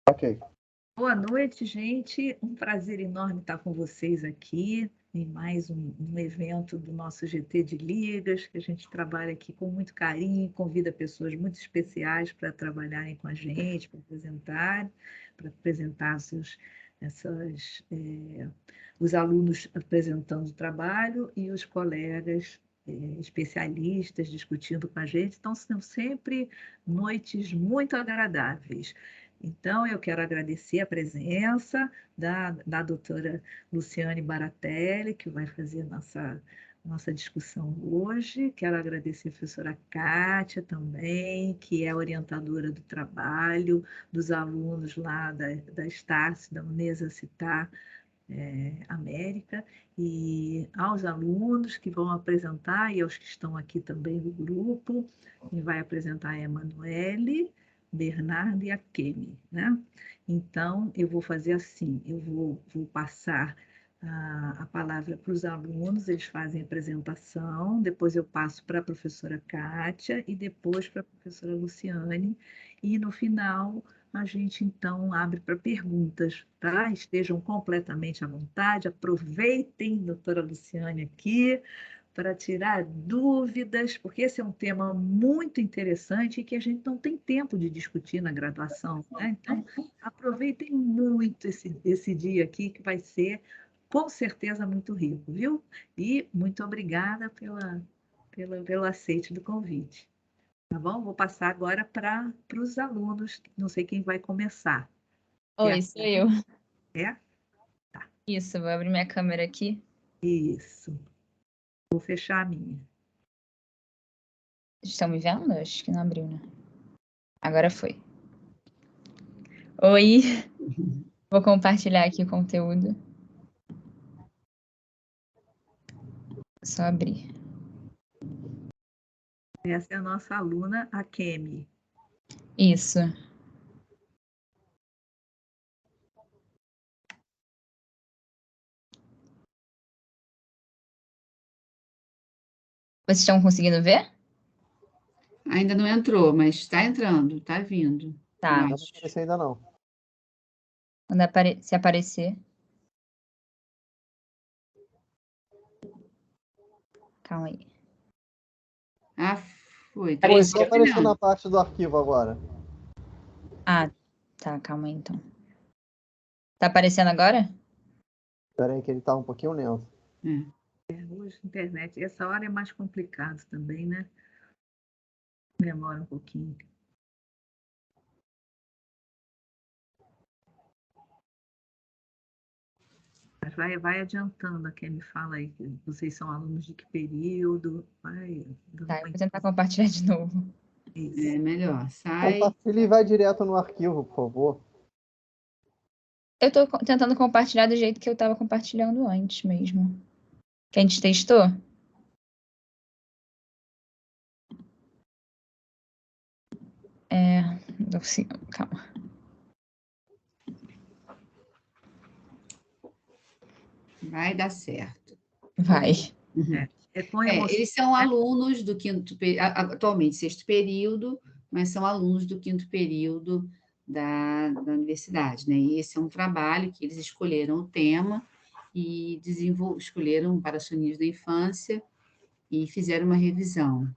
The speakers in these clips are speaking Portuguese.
Ok. Boa noite, gente. Um prazer enorme estar com vocês aqui em mais um evento do nosso GT de Ligas, que a gente trabalha aqui com muito carinho, convida pessoas muito especiais para trabalharem com a gente, para apresentar os alunos apresentando o trabalho e os colegas especialistas discutindo com a gente. Então, são sempre noites muito agradáveis. Então, eu quero agradecer a presença da doutora Luciane Baratelli, que vai fazer nossa discussão hoje. Quero agradecer a professora Kátia também, que é orientadora do trabalho dos alunos lá da Estácio, da Unesa Citar América, e aos alunos que vão apresentar, e aos que estão aqui também no grupo, quem vai apresentar é a Emanuele, Bernardo e a Kemi, né? Então, eu vou fazer assim, eu vou passar a palavra para os alunos, eles fazem a apresentação, depois eu passo para a professora Kátia e depois para a professora Luciane, e no final a gente então abre para perguntas, tá? Estejam completamente à vontade, aproveitem, doutora Luciane aqui, para tirar dúvidas, porque esse é um tema muito interessante e que a gente não tem tempo de discutir na graduação, né? Então, aproveitem muito esse dia aqui, que vai ser, com certeza, muito rico, viu? E muito obrigada pelo aceite do convite. Tá bom? Vou passar agora para os alunos, não sei quem vai começar. Oi, sou eu. É? Tá. Isso, vou abrir minha câmera aqui. Isso. Vou fechar a minha. Estão me vendo? Acho que não abriu, né? Agora foi. Oi, vou compartilhar aqui o conteúdo. Só abrir. Essa é a nossa aluna, a Kemi. Isso. Vocês estão conseguindo ver? Ainda não entrou, mas está entrando, está vindo. Tá. Não apareceu ainda não. Quando se aparecer. Calma aí. Ah, foi. Só apareceu na parte do arquivo agora. Ah, tá. Calma aí, então. Tá aparecendo agora? Espera aí que ele está um pouquinho lento. Hoje, internet, essa hora é mais complicado também, né? Demora um pouquinho. Mas vai adiantando, a Kemi fala aí, que vocês são alunos de que período? Tá, eu vou tentar compartilhar de novo. Isso. É melhor. Sai. Compartilha e vai direto no arquivo, por favor. Eu tô tentando compartilhar do jeito que eu tava compartilhando antes mesmo. Que a gente testou? Assim, calma. Vai dar certo. Vai. É com emoção, eles são alunos do quinto período, atualmente sexto período, mas são alunos do quinto período da universidade, né? E esse é um trabalho que eles escolheram o tema e escolheram para soninhos da infância e fizeram uma revisão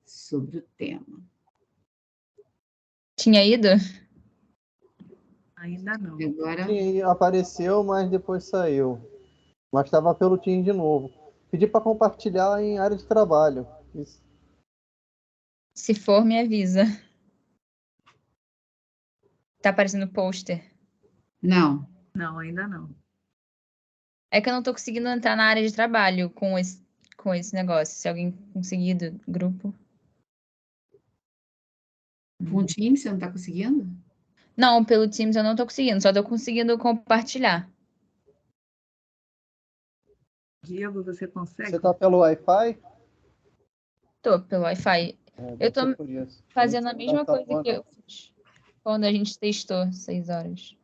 sobre o tema. Tinha ido? ainda não. Agora, Sim, apareceu, mas depois saiu. Mas estava pelo Team de novo. Pedi para compartilhar em área de trabalho. Isso. Se for, me avisa. Tá aparecendo pôster? não. Não, ainda não. É que eu não tô conseguindo entrar na área de trabalho com esse negócio. Se alguém conseguir do grupo. Com o Teams, você não está conseguindo? Não, pelo Teams eu não tô conseguindo. Só tô conseguindo compartilhar. Diego, você consegue? Você está pelo Wi-Fi? Tô pelo Wi-Fi. Eu tô fazendo a mesma Tá coisa que eu fiz quando a gente testou 6 horas.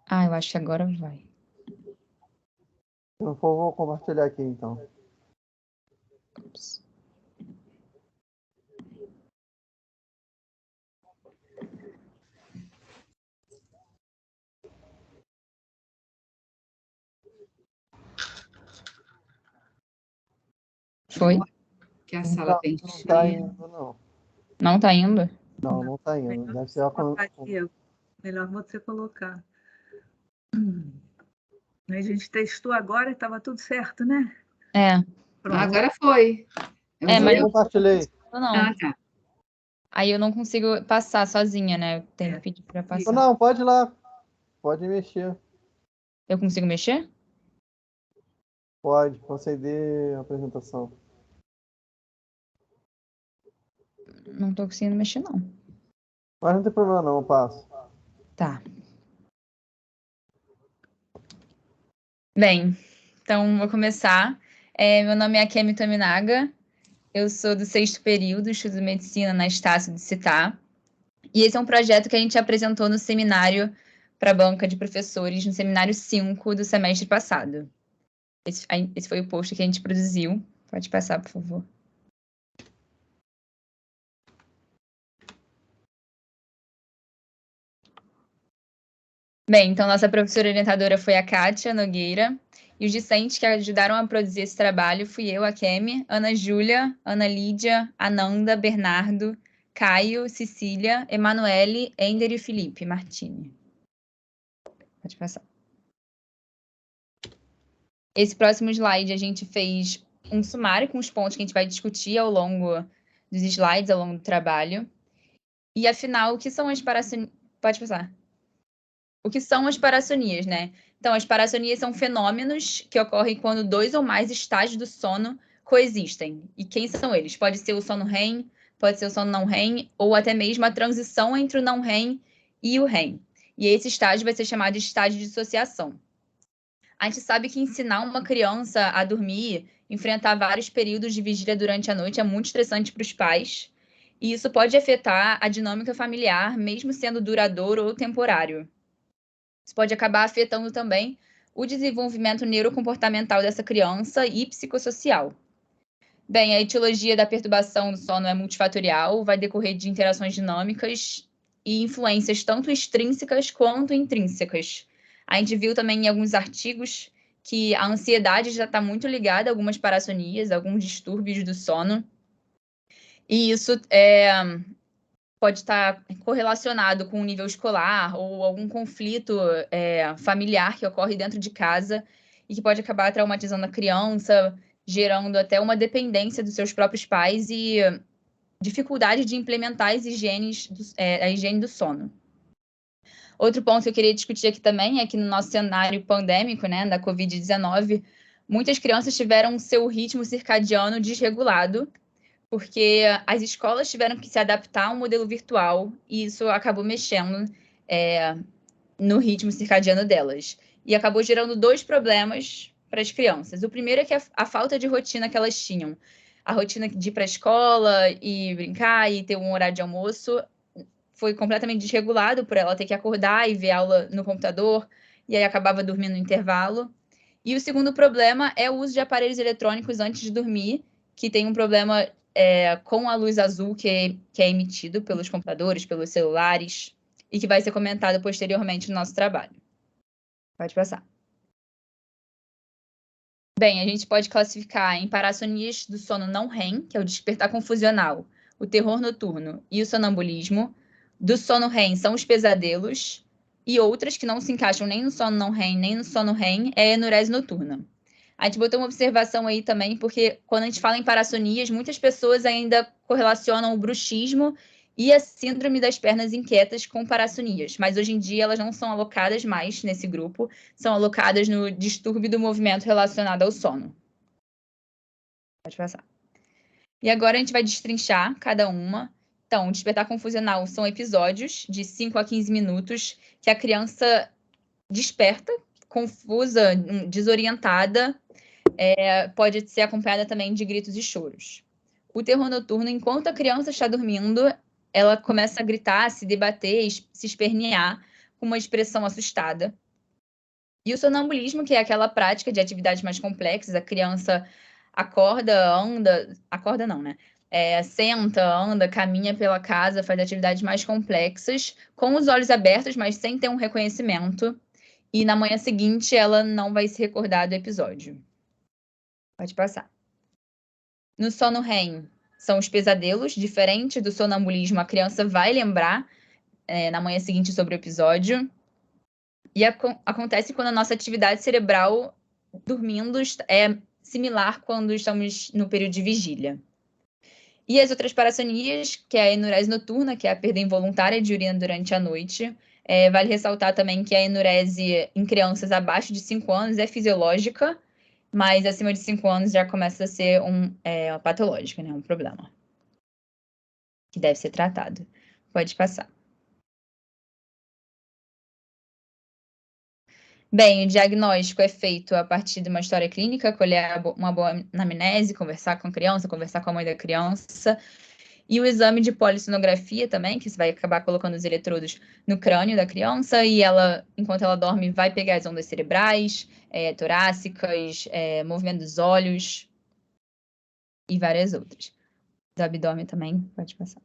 Ah, eu acho que agora vai. Eu vou compartilhar aqui, então. Ups. Foi? Que a sala Não, tem não tá cheia. indo, não. Não tá indo? Não, não tá indo. Melhor Deve você ser a colocar aqui, melhor você colocar. A gente testou agora e estava tudo certo, né? É. Pronto. Agora foi. É, Eu mas compartilhei. não. Ah, tá. Aí eu não consigo passar sozinha, né? Eu tenho que pedir pra passar. Não, pode ir lá. Pode mexer. Eu consigo mexer? Pode conceder a apresentação. Não tô conseguindo mexer, não. Mas não tem problema, não. Eu passo. Tá. Bem, então vou começar. Meu nome é Akemi Tominaga. Eu sou do 6º período, estudo medicina na Estácio de Cittá. E esse é um projeto que a gente apresentou no seminário para a banca de professores, no seminário 5 do semestre passado. Esse foi o post que a gente produziu. Pode passar, por favor. Bem, então nossa professora orientadora foi a Kátia Nogueira, e os discentes que ajudaram a produzir esse trabalho fui eu, a Kemi, Ana Júlia, Ana Lídia, Ananda, Bernardo, Caio, Cecília, Emanuele, Ender e Felipe Martini. Pode passar. Esse próximo slide a gente fez um sumário com os pontos que a gente vai discutir ao longo dos slides, ao longo do trabalho. E afinal, o que são as parassonias? Pode passar. O que são as parassonias, né? Então, as parassonias são fenômenos que ocorrem quando 2 ou mais estágios do sono coexistem. E quem são eles? Pode ser o sono REM, pode ser o sono não REM, ou até mesmo a transição entre o não REM e o REM. E esse estágio vai ser chamado de estágio de dissociação. A gente sabe que ensinar uma criança a dormir, enfrentar vários períodos de vigília durante a noite é muito estressante para os pais. E isso pode afetar a dinâmica familiar, mesmo sendo duradouro ou temporário. Isso pode acabar afetando também o desenvolvimento neurocomportamental dessa criança e psicossocial. Bem, a etiologia da perturbação do sono é multifatorial, vai decorrer de interações dinâmicas e influências tanto extrínsecas quanto intrínsecas. A gente viu também em alguns artigos que a ansiedade já está muito ligada a algumas parassonias, alguns distúrbios do sono. E isso pode estar correlacionado com o nível escolar ou algum conflito familiar que ocorre dentro de casa e que pode acabar traumatizando a criança, gerando até uma dependência dos seus próprios pais e dificuldade de implementar as a higiene do sono. Outro ponto que eu queria discutir aqui também é que no nosso cenário pandêmico, né, da Covid-19, muitas crianças tiveram seu ritmo circadiano desregulado, porque as escolas tiveram que se adaptar a um modelo virtual e isso acabou mexendo no ritmo circadiano delas. E acabou gerando 2 problemas para as crianças. O primeiro é que a falta de rotina que elas tinham. A rotina de ir para a escola e brincar e ter um horário de almoço foi completamente desregulado por ela ter que acordar e ver aula no computador, e aí acabava dormindo no intervalo. E o segundo problema é o uso de aparelhos eletrônicos antes de dormir, que tem um problema com a luz azul que é emitido pelos computadores, pelos celulares, e que vai ser comentado posteriormente no nosso trabalho. Pode passar. Bem, a gente pode classificar em parassonias do sono não REM, que é o despertar confusional, o terror noturno e o sonambulismo. Do sono REM são os pesadelos, e outras que não se encaixam nem no sono não REM, nem no sono REM, é a enurese noturna. A gente botou uma observação aí também, porque quando a gente fala em parassonias, muitas pessoas ainda correlacionam o bruxismo e a síndrome das pernas inquietas com parassonias, mas hoje em dia elas não são alocadas mais nesse grupo, são alocadas no distúrbio do movimento relacionado ao sono. Pode passar. E agora a gente vai destrinchar cada uma. Então, despertar confusional são episódios de 5 a 15 minutos que a criança desperta, confusa, desorientada, pode ser acompanhada também de gritos e choros. O terror noturno, enquanto a criança está dormindo, ela começa a gritar, se debater, se espernear, com uma expressão assustada. E o sonambulismo, que é aquela prática de atividades mais complexas, a criança acorda, anda, acorda não, né? Senta, anda, caminha pela casa, faz atividades mais complexas, com os olhos abertos, mas sem ter um reconhecimento. E na manhã seguinte, ela não vai se recordar do episódio. Pode passar. No sono REM, são os pesadelos, diferente do sonambulismo, a criança vai lembrar na manhã seguinte sobre o episódio. E acontece quando a nossa atividade cerebral dormindo é similar quando estamos no período de vigília. E as outras parassonias, que é a enurese noturna, que é a perda involuntária de urina durante a noite. Vale ressaltar também que a enurese em crianças abaixo de 5 anos é fisiológica, mas acima de 5 anos já começa a ser patológica, né? Um problema que deve ser tratado. Pode passar. Bem, o diagnóstico é feito a partir de uma história clínica, colher uma boa anamnese, conversar com a criança, conversar com a mãe da criança, e o exame de polissonografia também, que você vai acabar colocando os eletrodos no crânio da criança, e ela, enquanto ela dorme, vai pegar as ondas cerebrais, torácicas, movimento dos olhos, e várias outras. Do abdômen também, pode passar.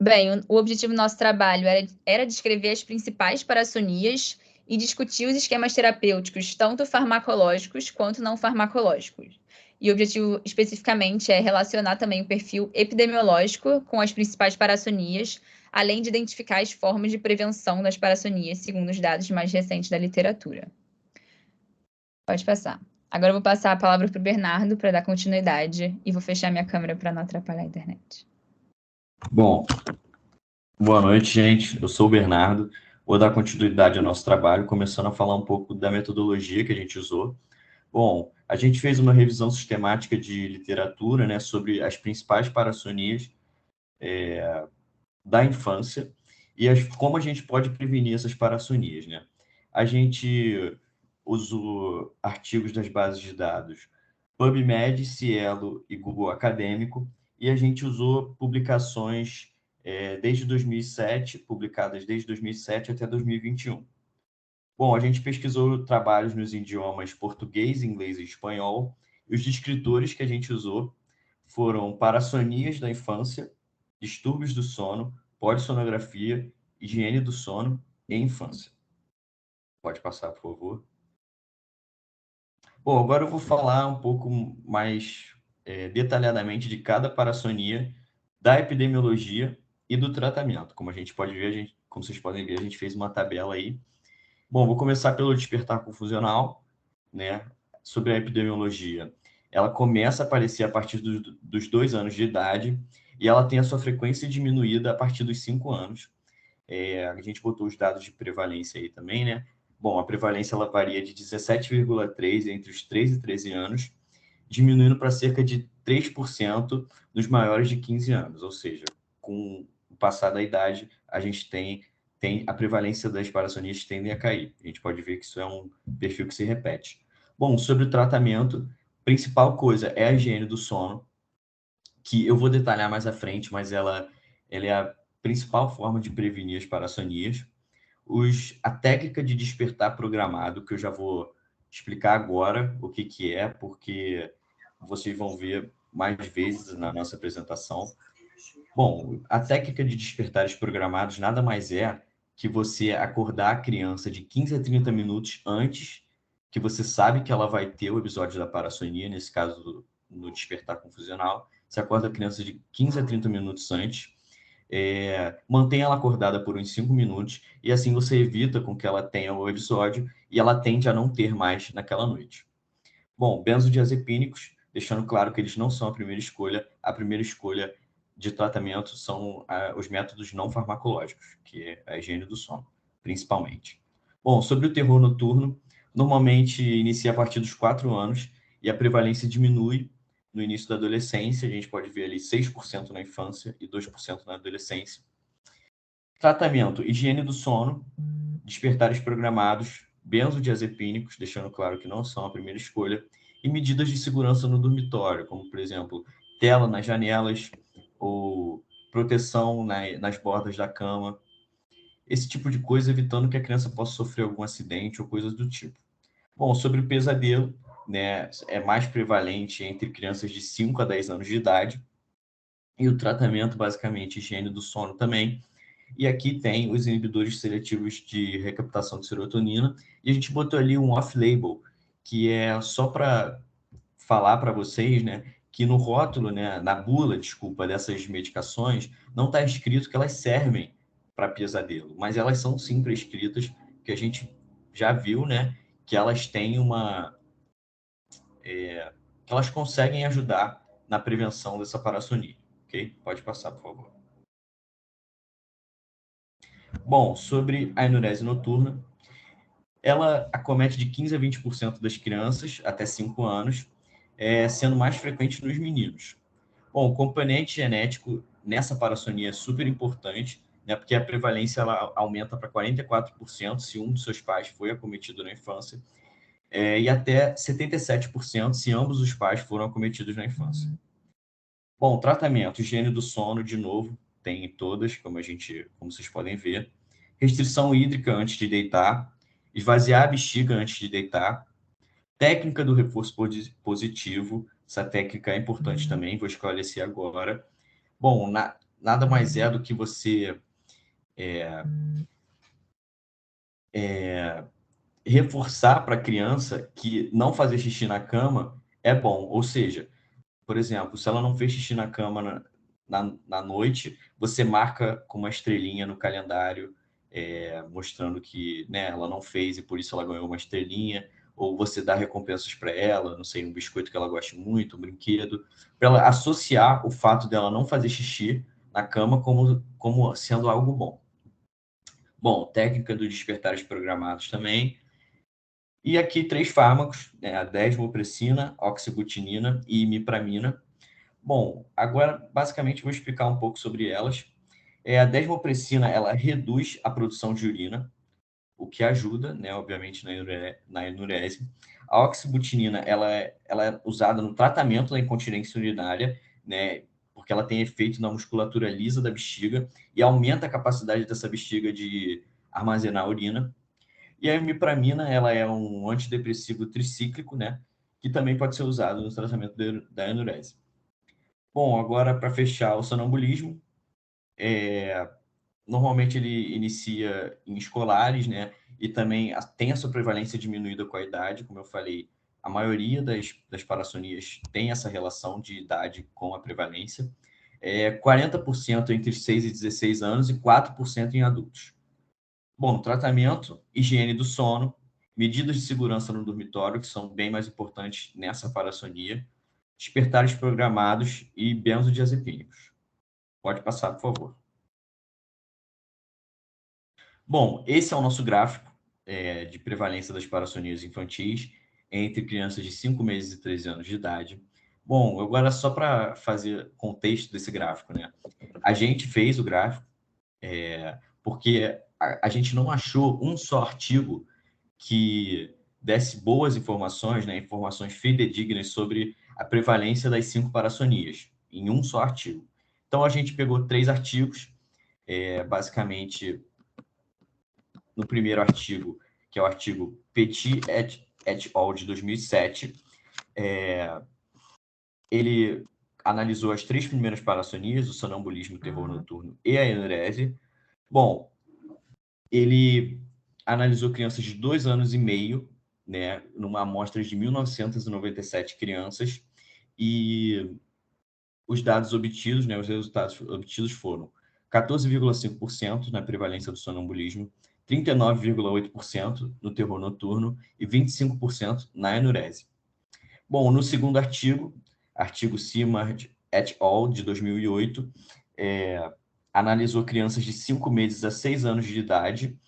Bem, o objetivo do nosso trabalho era descrever as principais parassonias e discutir os esquemas terapêuticos, tanto farmacológicos quanto não farmacológicos. E o objetivo especificamente é relacionar também o perfil epidemiológico com as principais parassonias, além de identificar as formas de prevenção das parassonias, segundo os dados mais recentes da literatura. Pode passar. Agora eu vou passar a palavra para o Bernardo para dar continuidade e vou fechar minha câmera para não atrapalhar a internet. Bom, boa noite, gente. Eu sou o Bernardo. Vou dar continuidade ao nosso trabalho, começando a falar um pouco da metodologia que a gente usou. Bom, a gente fez uma revisão sistemática de literatura, né, sobre as principais parassonias da infância e como a gente pode prevenir essas parassonias, né? A gente usou artigos das bases de dados PubMed, Cielo e Google Acadêmico, e a gente usou publicações desde 2007, publicadas desde 2007 até 2021. Bom, a gente pesquisou trabalhos nos idiomas português, inglês e espanhol, e os descritores que a gente usou foram parassonias da infância, distúrbios do sono, polissonografia, higiene do sono e infância. Pode passar, por favor. Bom, agora eu vou falar um pouco mais detalhadamente de cada parassonia, da epidemiologia e do tratamento. Como a gente pode ver, como vocês podem ver, a gente fez uma tabela aí. Bom, vou começar pelo despertar confusional, né? Sobre a epidemiologia. Ela começa a aparecer a partir dos 2 anos de idade e ela tem a sua frequência diminuída a partir dos 5 anos. A gente botou os dados de prevalência aí também, né? Bom, a prevalência ela varia de 17,3% entre os 3 e 13 anos, diminuindo para cerca de 3% nos maiores de 15 anos. Ou seja, com o passar da idade, a gente tem a prevalência das parassonias tendem a cair. A gente pode ver que isso é um perfil que se repete. Bom, sobre o tratamento, a principal coisa é a higiene do sono, que eu vou detalhar mais à frente, mas ela é a principal forma de prevenir as parassonias. A técnica de despertar programado, que eu já vou explicar agora o que é, porque vocês vão ver mais vezes na nossa apresentação. Bom, a técnica de despertares programados nada mais é que você acordar a criança de 15 a 30 minutos antes, que você sabe que ela vai ter o episódio da parassonia, nesse caso no despertar confusional. Você acorda a criança de 15 a 30 minutos antes, mantém ela acordada por uns 5 minutos, e assim você evita com que ela tenha o episódio e ela tende a não ter mais naquela noite. Bom, benzodiazepínicos, deixando claro que eles não são a primeira escolha de tratamento são os métodos não farmacológicos, que é a higiene do sono, principalmente. Bom, sobre o terror noturno, normalmente inicia a partir dos 4 anos e a prevalência diminui no início da adolescência. A gente pode ver ali 6% na infância e 2% na adolescência. Tratamento, higiene do sono, despertares programados, benzodiazepínicos, deixando claro que não são a primeira escolha, e medidas de segurança no dormitório, como, por exemplo, tela nas janelas ou proteção nas bordas da cama. esse tipo de coisa, evitando que a criança possa sofrer algum acidente ou coisas do tipo. Bom, sobre o pesadelo, né, é mais prevalente entre crianças de 5 a 10 anos de idade, e o tratamento, basicamente, higiene do sono também. E aqui tem os inibidores seletivos de recaptação de serotonina, e a gente botou ali um off-label, que é só para falar para vocês, né, que no rótulo, né, na bula, desculpa, dessas medicações, não está escrito que elas servem para pesadelo, mas elas são sim prescritas, que a gente já viu, né, que elas têm que elas conseguem ajudar na prevenção dessa parassonia, ok? Pode passar, por favor. Bom, sobre a enurese noturna, ela acomete de 15 a 20% das crianças até 5 anos, sendo mais frequente nos meninos. Bom, o componente genético nessa parassonia é super importante, né, porque a prevalência ela aumenta para 44% se um dos seus pais foi acometido na infância, e até 77% se ambos os pais foram acometidos na infância. Bom, tratamento, higiene do sono, de novo, tem em todas, como vocês podem ver. Restrição hídrica antes de deitar, esvaziar a bexiga antes de deitar, técnica do reforço positivo, essa técnica é importante também, vou esclarecer agora. Bom, nada mais é do que você reforçar para a criança que não fazer xixi na cama é bom. Ou seja, por exemplo, se ela não fez xixi na cama na noite, você marca com uma estrelinha no calendário, mostrando que, né, ela não fez e por isso ela ganhou uma estrelinha. Ou você dá recompensas para ela, não sei, um biscoito que ela goste muito, um brinquedo, para ela associar o fato dela não fazer xixi na cama como sendo algo bom. Bom, técnica dos despertares programados também. E aqui 3 fármacos, né, a desmopressina, oxabutinina e imipramina. Bom, agora basicamente vou explicar um pouco sobre elas. A desmopressina, ela reduz a produção de urina, o que ajuda, né, obviamente, na enurese. A oxabutinina, ela é usada no tratamento da incontinência urinária, né, porque ela tem efeito na musculatura lisa da bexiga e aumenta a capacidade dessa bexiga de armazenar urina. E a imipramina, ela é um antidepressivo tricíclico, né, que também pode ser usado no tratamento da enurese. Bom, agora para fechar o sonambulismo, normalmente ele inicia em escolares, né? E também tem a sua prevalência diminuída com a idade, como eu falei, a maioria das parassonias tem essa relação de idade com a prevalência. 40% entre 6 e 16 anos e 4% em adultos. Bom, tratamento, higiene do sono, medidas de segurança no dormitório, que são bem mais importantes nessa parassonia, despertares programados e benzodiazepínicos. Pode passar, por favor. Bom, esse é o nosso gráfico de prevalência das parassonias infantis entre crianças de 5 meses e 13 anos de idade. Bom, agora só para fazer contexto desse gráfico, né? A gente fez o gráfico porque a gente não achou um só artigo que desse boas informações, né, informações fidedignas sobre a prevalência das 5 parassonias, em um só artigo. Então, a gente pegou 3 artigos, basicamente, no primeiro artigo, que é o artigo Petit et al. De 2007, ele analisou as 3 primeiras parassonias, o sonambulismo, o terror noturno e a enurese. Bom, ele analisou crianças de 2 anos e meio, né, numa amostra de 1.997 crianças, e os dados obtidos, né, os resultados obtidos foram 14,5% na prevalência do sonambulismo, 39,8% no terror noturno e 25% na enurese. Bom, no segundo artigo, artigo Simard et al. De 2008, analisou crianças de 5 meses a 6 anos de idade,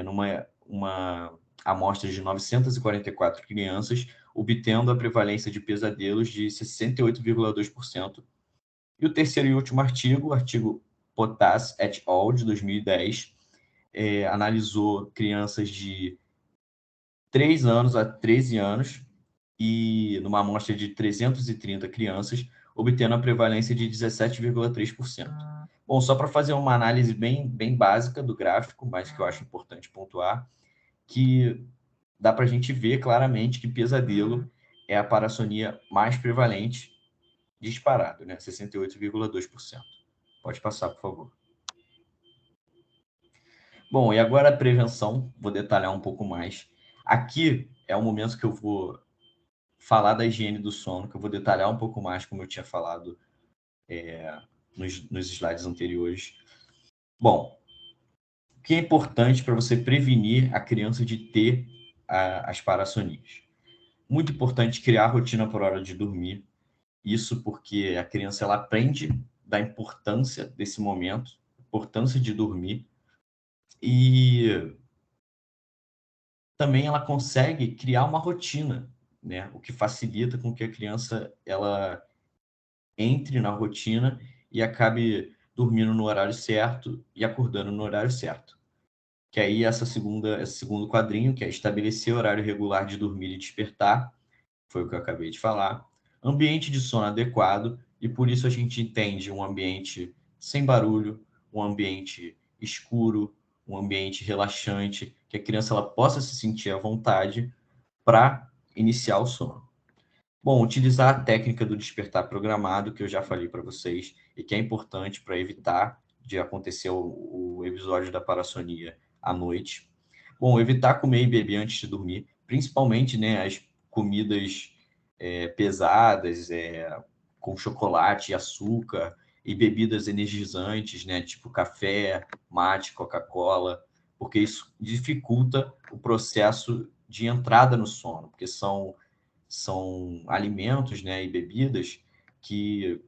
numa amostra de 944 crianças, obtendo a prevalência de pesadelos de 68,2%. E o terceiro e último artigo, o artigo Potas et al. De 2010, analisou crianças de 3 anos a 13 anos e numa amostra de 330 crianças, obtendo a prevalência de 17,3%. Bom, só para fazer uma análise bem básica do gráfico, mas que eu acho importante pontuar, que dá para a gente ver claramente que pesadelo é a parassonia mais prevalente, disparado, né? 68,2%. Pode passar, por favor. Bom, e agora a prevenção, vou detalhar um pouco mais. Aqui é o momento que eu vou falar da higiene do sono, que eu vou detalhar um pouco mais, como eu tinha falado nos slides anteriores. Bom, o que é importante para você prevenir a criança de ter as parassonias? Muito importante criar rotina por hora de dormir. Isso porque a criança ela aprende da importância desse momento, importância de dormir, e também ela consegue criar uma rotina, né? O que facilita com que a criança ela entre na rotina e acabe dormindo no horário certo e acordando no horário certo. Que aí esse segundo quadrinho, que é estabelecer horário regular de dormir e despertar, foi o que eu acabei de falar. Ambiente de sono adequado, e por isso a gente entende um ambiente sem barulho, um ambiente escuro, um ambiente relaxante, que a criança ela possa se sentir à vontade para iniciar o sono. Bom, utilizar a técnica do despertar programado, que eu já falei para vocês, e que é importante para evitar de acontecer o episódio da parassonia à noite. Bom, evitar comer e beber antes de dormir, principalmente, né, as comidas pesadas, com chocolate e açúcar, e bebidas energizantes, né, tipo café, mate, Coca-Cola, porque isso dificulta o processo de entrada no sono, porque são alimentos, né, e bebidas que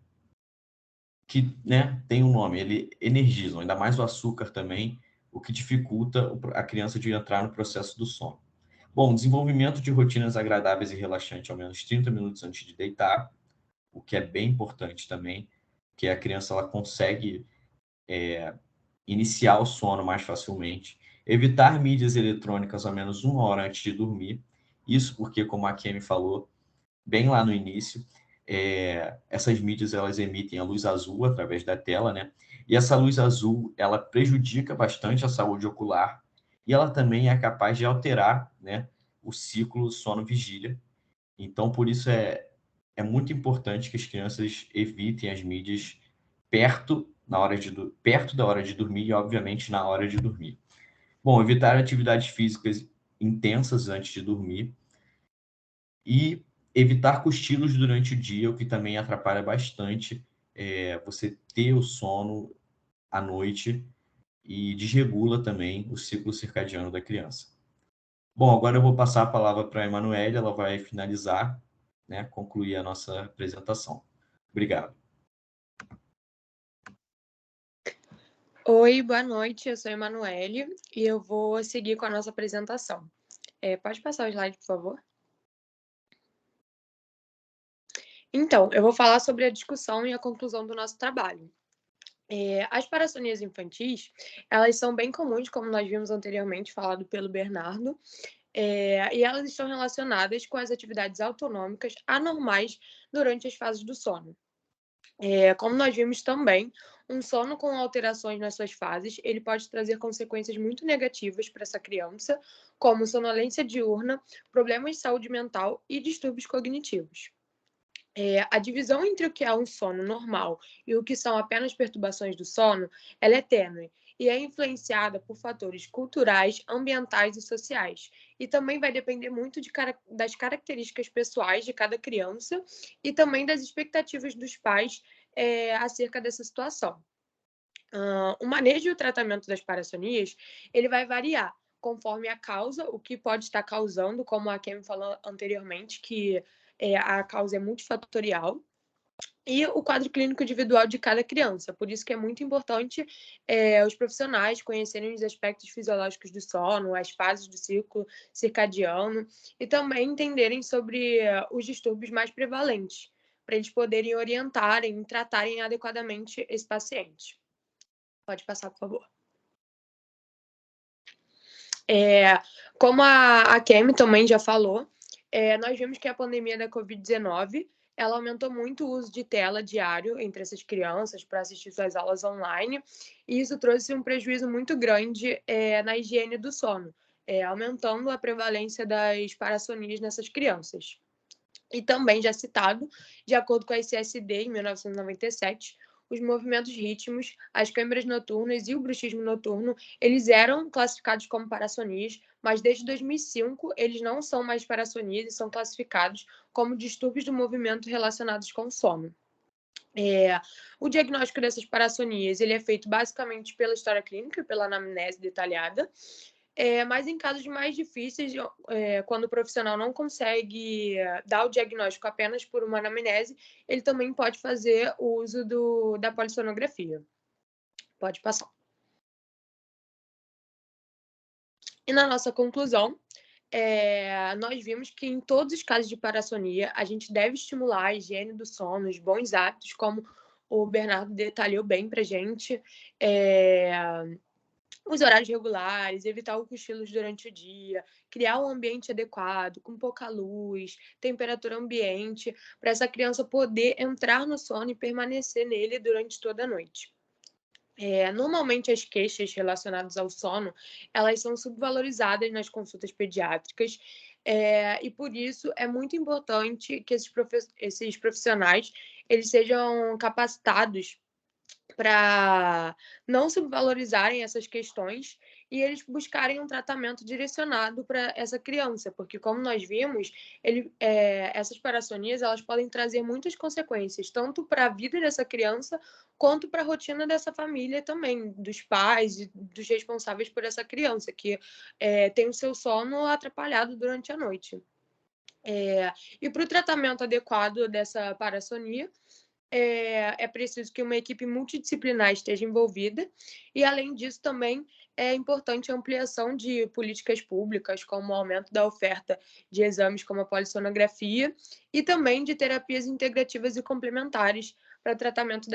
né, tem um nome, ele energizam, ainda mais o açúcar também, o que dificulta a criança de entrar no processo do sono. Bom, desenvolvimento de rotinas agradáveis e relaxantes ao menos 30 minutos antes de deitar, o que é bem importante também, que a criança ela consegue iniciar o sono mais facilmente. Evitar mídias eletrônicas ao menos 1 hora antes de dormir, isso porque, como a Kemi falou, bem lá no início, essas mídias elas emitem a luz azul através da tela, né? E essa luz azul ela prejudica bastante a saúde ocular e ela também é capaz de alterar, né, o ciclo sono-vigília. Então, por isso é muito importante que as crianças evitem as mídias perto da hora de dormir e, obviamente, na hora de dormir. Bom, evitar atividades físicas intensas antes de dormir e evitar cochilos durante o dia, o que também atrapalha bastante você ter o sono à noite e desregula também o ciclo circadiano da criança. Bom, agora eu vou passar a palavra para a Emanuele, ela vai finalizar, né, concluir a nossa apresentação. Obrigado. Oi, boa noite, eu sou a Emanuele e eu vou seguir com a nossa apresentação. Pode passar o slide, por favor? Então, eu vou falar sobre a discussão e a conclusão do nosso trabalho. As parassonias infantis, elas são bem comuns, como nós vimos anteriormente, falado pelo Bernardo, e elas estão relacionadas com as atividades autonômicas anormais durante as fases do sono. Como nós vimos também, um sono com alterações nas suas fases, ele pode trazer consequências muito negativas para essa criança, como sonolência diurna, problemas de saúde mental e distúrbios cognitivos. A divisão entre o que é um sono normal e o que são apenas perturbações do sono, ela é tênue e é influenciada por fatores culturais, ambientais e sociais. E também vai depender muito das características pessoais de cada criança e também das expectativas dos pais acerca dessa situação. O manejo e o tratamento das parassonias, ele vai variar conforme a causa, o que pode estar causando, como a Kemi falou anteriormente, que a causa é multifatorial, e o quadro clínico individual de cada criança. Por isso que é muito importante os profissionais conhecerem os aspectos fisiológicos do sono, as fases do ciclo circadiano, e também entenderem sobre os distúrbios mais prevalentes, para eles poderem orientarem e tratarem adequadamente esse paciente. Pode passar, por favor. Como a Kemi também já falou, nós vimos que a pandemia da Covid-19 ela aumentou muito o uso de tela diário entre essas crianças para assistir suas aulas online, e isso trouxe um prejuízo muito grande na higiene do sono, aumentando a prevalência das parassonias nessas crianças. E também, já citado, de acordo com a ICSD, em 1997, os movimentos rítmicos, as câimbras noturnas e o bruxismo noturno, eles eram classificados como parassonias, mas desde 2005 eles não são mais parassonias e são classificados como distúrbios do movimento relacionados com o sono. O diagnóstico dessas parassonias ele é feito basicamente pela história clínica e pela anamnese detalhada, mas em casos mais difíceis, quando o profissional não consegue dar o diagnóstico apenas por uma anamnese, ele também pode fazer o uso da polissonografia. Pode passar. E na nossa conclusão, nós vimos que em todos os casos de parassonia, a gente deve estimular a higiene do sono, os bons hábitos, como o Bernardo detalhou bem para a gente, os horários regulares, evitar o cochilo durante o dia, criar um ambiente adequado, com pouca luz, temperatura ambiente, para essa criança poder entrar no sono e permanecer nele durante toda a noite. Normalmente as queixas relacionadas ao sono, elas são subvalorizadas nas consultas pediátricas, e por isso é muito importante que esses profissionais eles sejam capacitados para não subvalorizarem essas questões e eles buscarem um tratamento direcionado para essa criança, porque como nós vimos, essas parassonias elas podem trazer muitas consequências, tanto para a vida dessa criança, quanto para a rotina dessa família também, dos pais e dos responsáveis por essa criança, que tem o seu sono atrapalhado durante a noite. E para o tratamento adequado dessa parassonia, é preciso que uma equipe multidisciplinar esteja envolvida e, além disso, também é importante a ampliação de políticas públicas, como o aumento da oferta de exames como a polissonografia e também de terapias integrativas e complementares para tratamento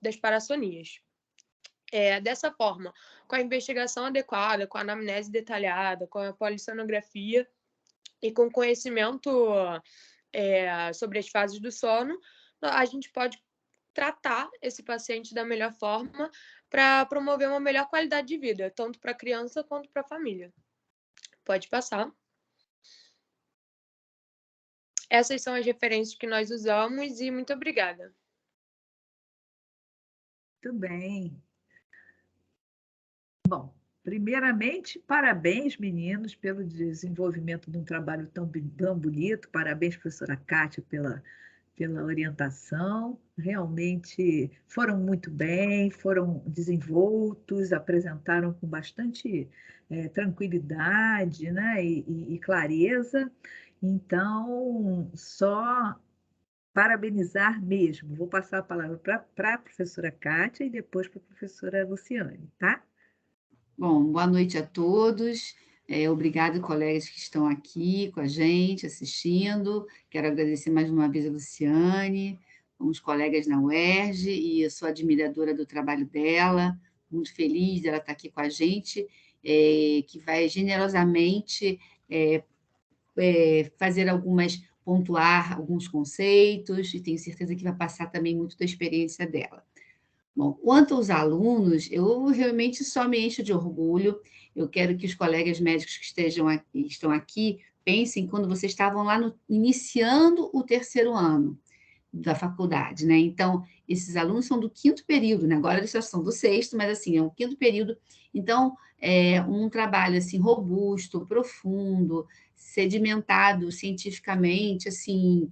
das parassonias. Dessa forma, com a investigação adequada, com a anamnese detalhada, com a polissonografia e com conhecimento sobre as fases do sono, a gente pode tratar esse paciente da melhor forma para promover uma melhor qualidade de vida, tanto para a criança quanto para a família. Pode passar. Essas são as referências que nós usamos e muito obrigada. Muito bem. Bom, primeiramente, parabéns, meninos, pelo desenvolvimento de um trabalho tão bonito. Parabéns, professora Kátia, pela orientação, realmente foram muito bem, foram desenvoltos, apresentaram com bastante tranquilidade, né, e clareza. Então, só parabenizar mesmo. Vou passar a palavra para a professora Kátia e depois para a professora Luciane, tá? Bom, boa noite a todos. Obrigado, colegas que estão aqui com a gente, assistindo. Quero agradecer mais uma vez a Luciane, os colegas na UERJ, e eu sou admiradora do trabalho dela, muito feliz dela estar aqui com a gente, que vai generosamente pontuar alguns conceitos, e tenho certeza que vai passar também muito da experiência dela. Bom, quanto aos alunos, eu realmente só me encho de orgulho. Eu quero que os colegas médicos que estão aqui pensem quando vocês estavam lá iniciando o 3º ano da faculdade, né? Então, esses alunos são do 5º período, né? Agora eles já são do 6º, mas assim, é o 5º período. Então, é um trabalho assim robusto, profundo, sedimentado cientificamente, assim,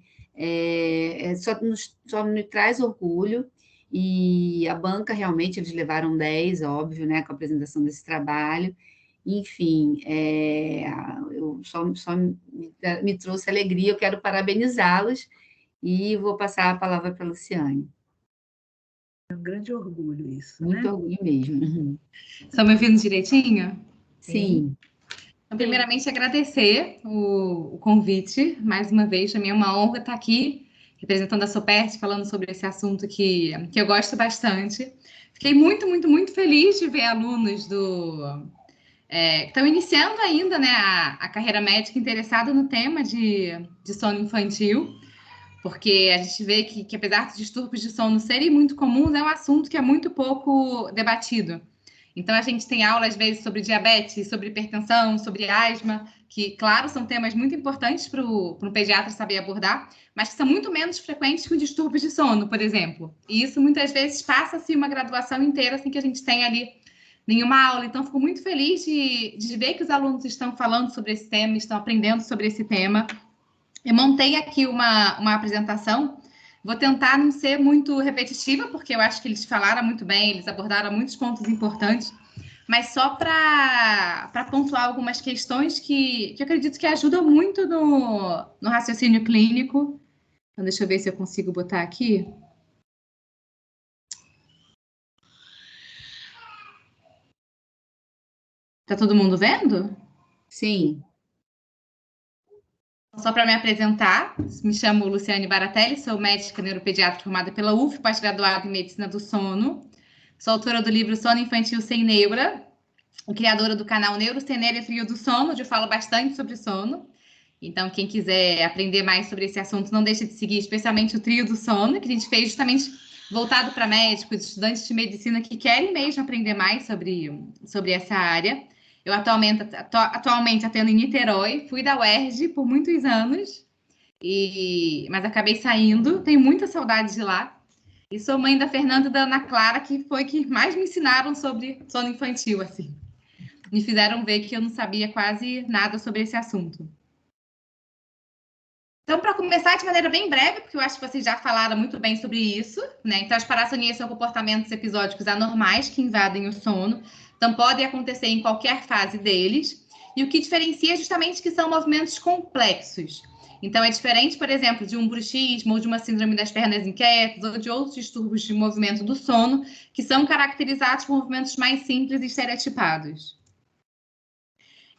só me traz orgulho. E a banca, realmente, eles levaram 10, óbvio, né, com a apresentação desse trabalho. Enfim, eu só me trouxe alegria, eu quero parabenizá-los e vou passar a palavra para a Luciane. É um grande orgulho isso, Muito né? orgulho mesmo. Estão me ouvindo direitinho? Sim. Então, primeiramente, agradecer o convite, mais uma vez. Para mim é uma honra estar aqui, representando a Sopert, falando sobre esse assunto que eu gosto bastante. Fiquei muito, muito, muito feliz de ver alunos que estão iniciando ainda, né, a carreira médica, interessada no tema de sono infantil, porque a gente vê que apesar dos distúrbios de sono serem muito comuns, é um assunto que é muito pouco debatido. Então, a gente tem aula, às vezes, sobre diabetes, sobre hipertensão, sobre asma, que, claro, são temas muito importantes para um pediatra saber abordar, mas que são muito menos frequentes que o distúrbio de sono, por exemplo. E isso, muitas vezes, passa-se uma graduação inteira sem que a gente tenha ali nenhuma aula. Então, fico muito feliz de ver que os alunos estão falando sobre esse tema, estão aprendendo sobre esse tema. Eu montei aqui uma apresentação. Vou tentar não ser muito repetitiva, porque eu acho que eles falaram muito bem, eles abordaram muitos pontos importantes, mas só para pontuar algumas questões que eu acredito que ajudam muito no raciocínio clínico. Então, deixa eu ver se eu consigo botar aqui. Tá todo mundo vendo? Sim. Só para me apresentar, me chamo Luciane Baratelli, sou médica neuropediatra formada pela UF, pós-graduada em Medicina do Sono. Sou autora do livro Sono Infantil Sem Neura, criadora do canal Neurocenéria Trio do Sono, onde eu falo bastante sobre sono. Então, quem quiser aprender mais sobre esse assunto, não deixe de seguir, especialmente o Trio do Sono, que a gente fez justamente voltado para médicos, estudantes de medicina que querem mesmo aprender mais sobre essa área. Eu atualmente atendo em Niterói, fui da UERJ por muitos anos, mas acabei saindo, tenho muita saudade de lá. E sou mãe da Fernanda e da Ana Clara, que foi que mais me ensinaram sobre sono infantil, assim. Me fizeram ver que eu não sabia quase nada sobre esse assunto. Então, para começar de maneira bem breve, porque eu acho que vocês já falaram muito bem sobre isso, né? Então, as parassonias são comportamentos episódicos anormais que invadem o sono, então podem acontecer em qualquer fase deles, e o que diferencia é justamente que são movimentos complexos. Então, é diferente, por exemplo, de um bruxismo ou de uma síndrome das pernas inquietas ou de outros distúrbios de movimento do sono, que são caracterizados por movimentos mais simples e estereotipados.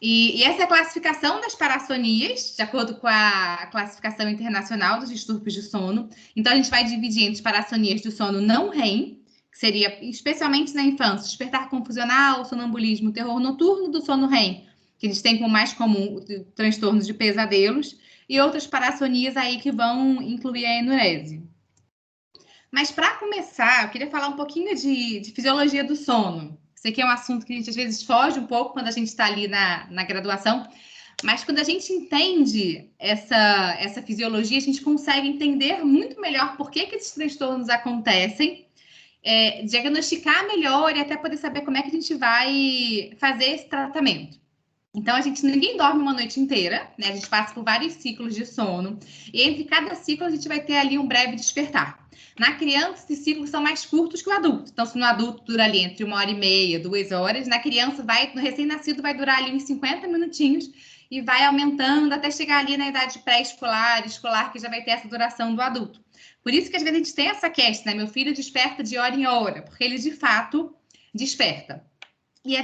E essa é a classificação das parassonias, de acordo com a classificação internacional dos distúrbios de sono. Então, a gente vai dividir entre parassonias do sono não REM, que seria, especialmente na infância, despertar confusional, sonambulismo, terror noturno do sono REM, que eles têm como mais comum transtornos de pesadelos, e outras parassonias aí que vão incluir a enurese. Mas, para começar, eu queria falar um pouquinho de fisiologia do sono. Sei que é um assunto que a gente, às vezes, foge um pouco quando a gente está ali na graduação, mas quando a gente entende essa fisiologia, a gente consegue entender muito melhor por que esses transtornos acontecem, diagnosticar melhor e até poder saber como é que a gente vai fazer esse tratamento. Então, ninguém dorme uma noite inteira, né? A gente passa por vários ciclos de sono, e entre cada ciclo a gente vai ter ali um breve despertar. Na criança, esses ciclos são mais curtos que o adulto. Então, se no adulto dura ali entre 1h30, 2 horas, na criança, no recém-nascido, vai durar ali uns 50 minutinhos e vai aumentando até chegar ali na idade pré-escolar, escolar, que já vai ter essa duração do adulto. Por isso que, às vezes, a gente tem essa questão, né? Meu filho desperta de hora em hora, porque ele, de fato, desperta. E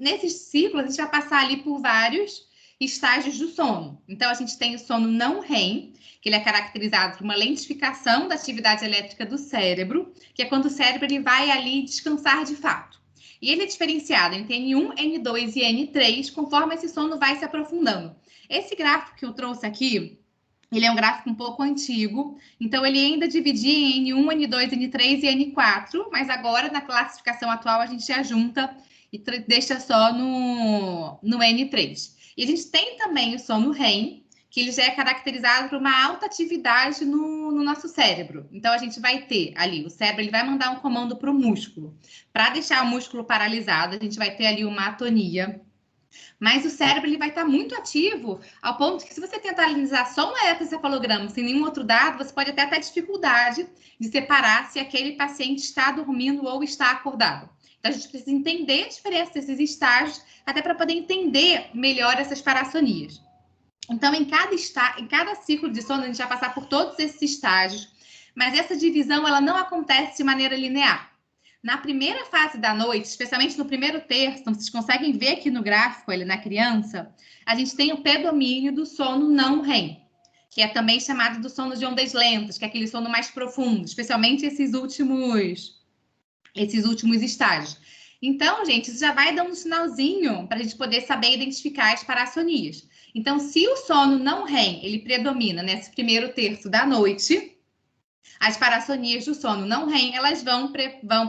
nesses ciclos, a gente vai passar ali por vários estágios do sono. Então, a gente tem o sono não REM, que ele é caracterizado por uma lentificação da atividade elétrica do cérebro, que é quando o cérebro ele vai ali descansar de fato. E ele é diferenciado entre N1, N2 e N3, conforme esse sono vai se aprofundando. Esse gráfico que eu trouxe aqui, ele é um gráfico um pouco antigo, então ele ainda dividia em N1, N2, N3 e N4, mas agora, na classificação atual, a gente já junta e deixa só no N3. E a gente tem também o sono REM, que ele já é caracterizado por uma alta atividade no nosso cérebro. Então, a gente vai ter ali, o cérebro ele vai mandar um comando para o músculo. Para deixar o músculo paralisado, a gente vai ter ali uma atonia. Mas o cérebro ele vai estar muito ativo, ao ponto que se você tentar analisar só um eletroencefalograma sem nenhum outro dado, você pode até ter dificuldade de separar se aquele paciente está dormindo ou está acordado. Então, a gente precisa entender a diferença desses estágios, até para poder entender melhor essas parassonias. Então, em cada ciclo de sono, a gente vai passar por todos esses estágios, mas essa divisão ela não acontece de maneira linear. Na primeira fase da noite, especialmente no primeiro terço, então vocês conseguem ver aqui no gráfico, ele na criança, a gente tem o predomínio do sono não REM, que é também chamado do sono de ondas lentas, que é aquele sono mais profundo, especialmente esses últimos estágios. Então, gente, isso já vai dando um sinalzinho para a gente poder saber identificar as parassonias. Então, se o sono não REM, ele predomina nesse primeiro terço da noite, as parassonias do sono não REM, elas vão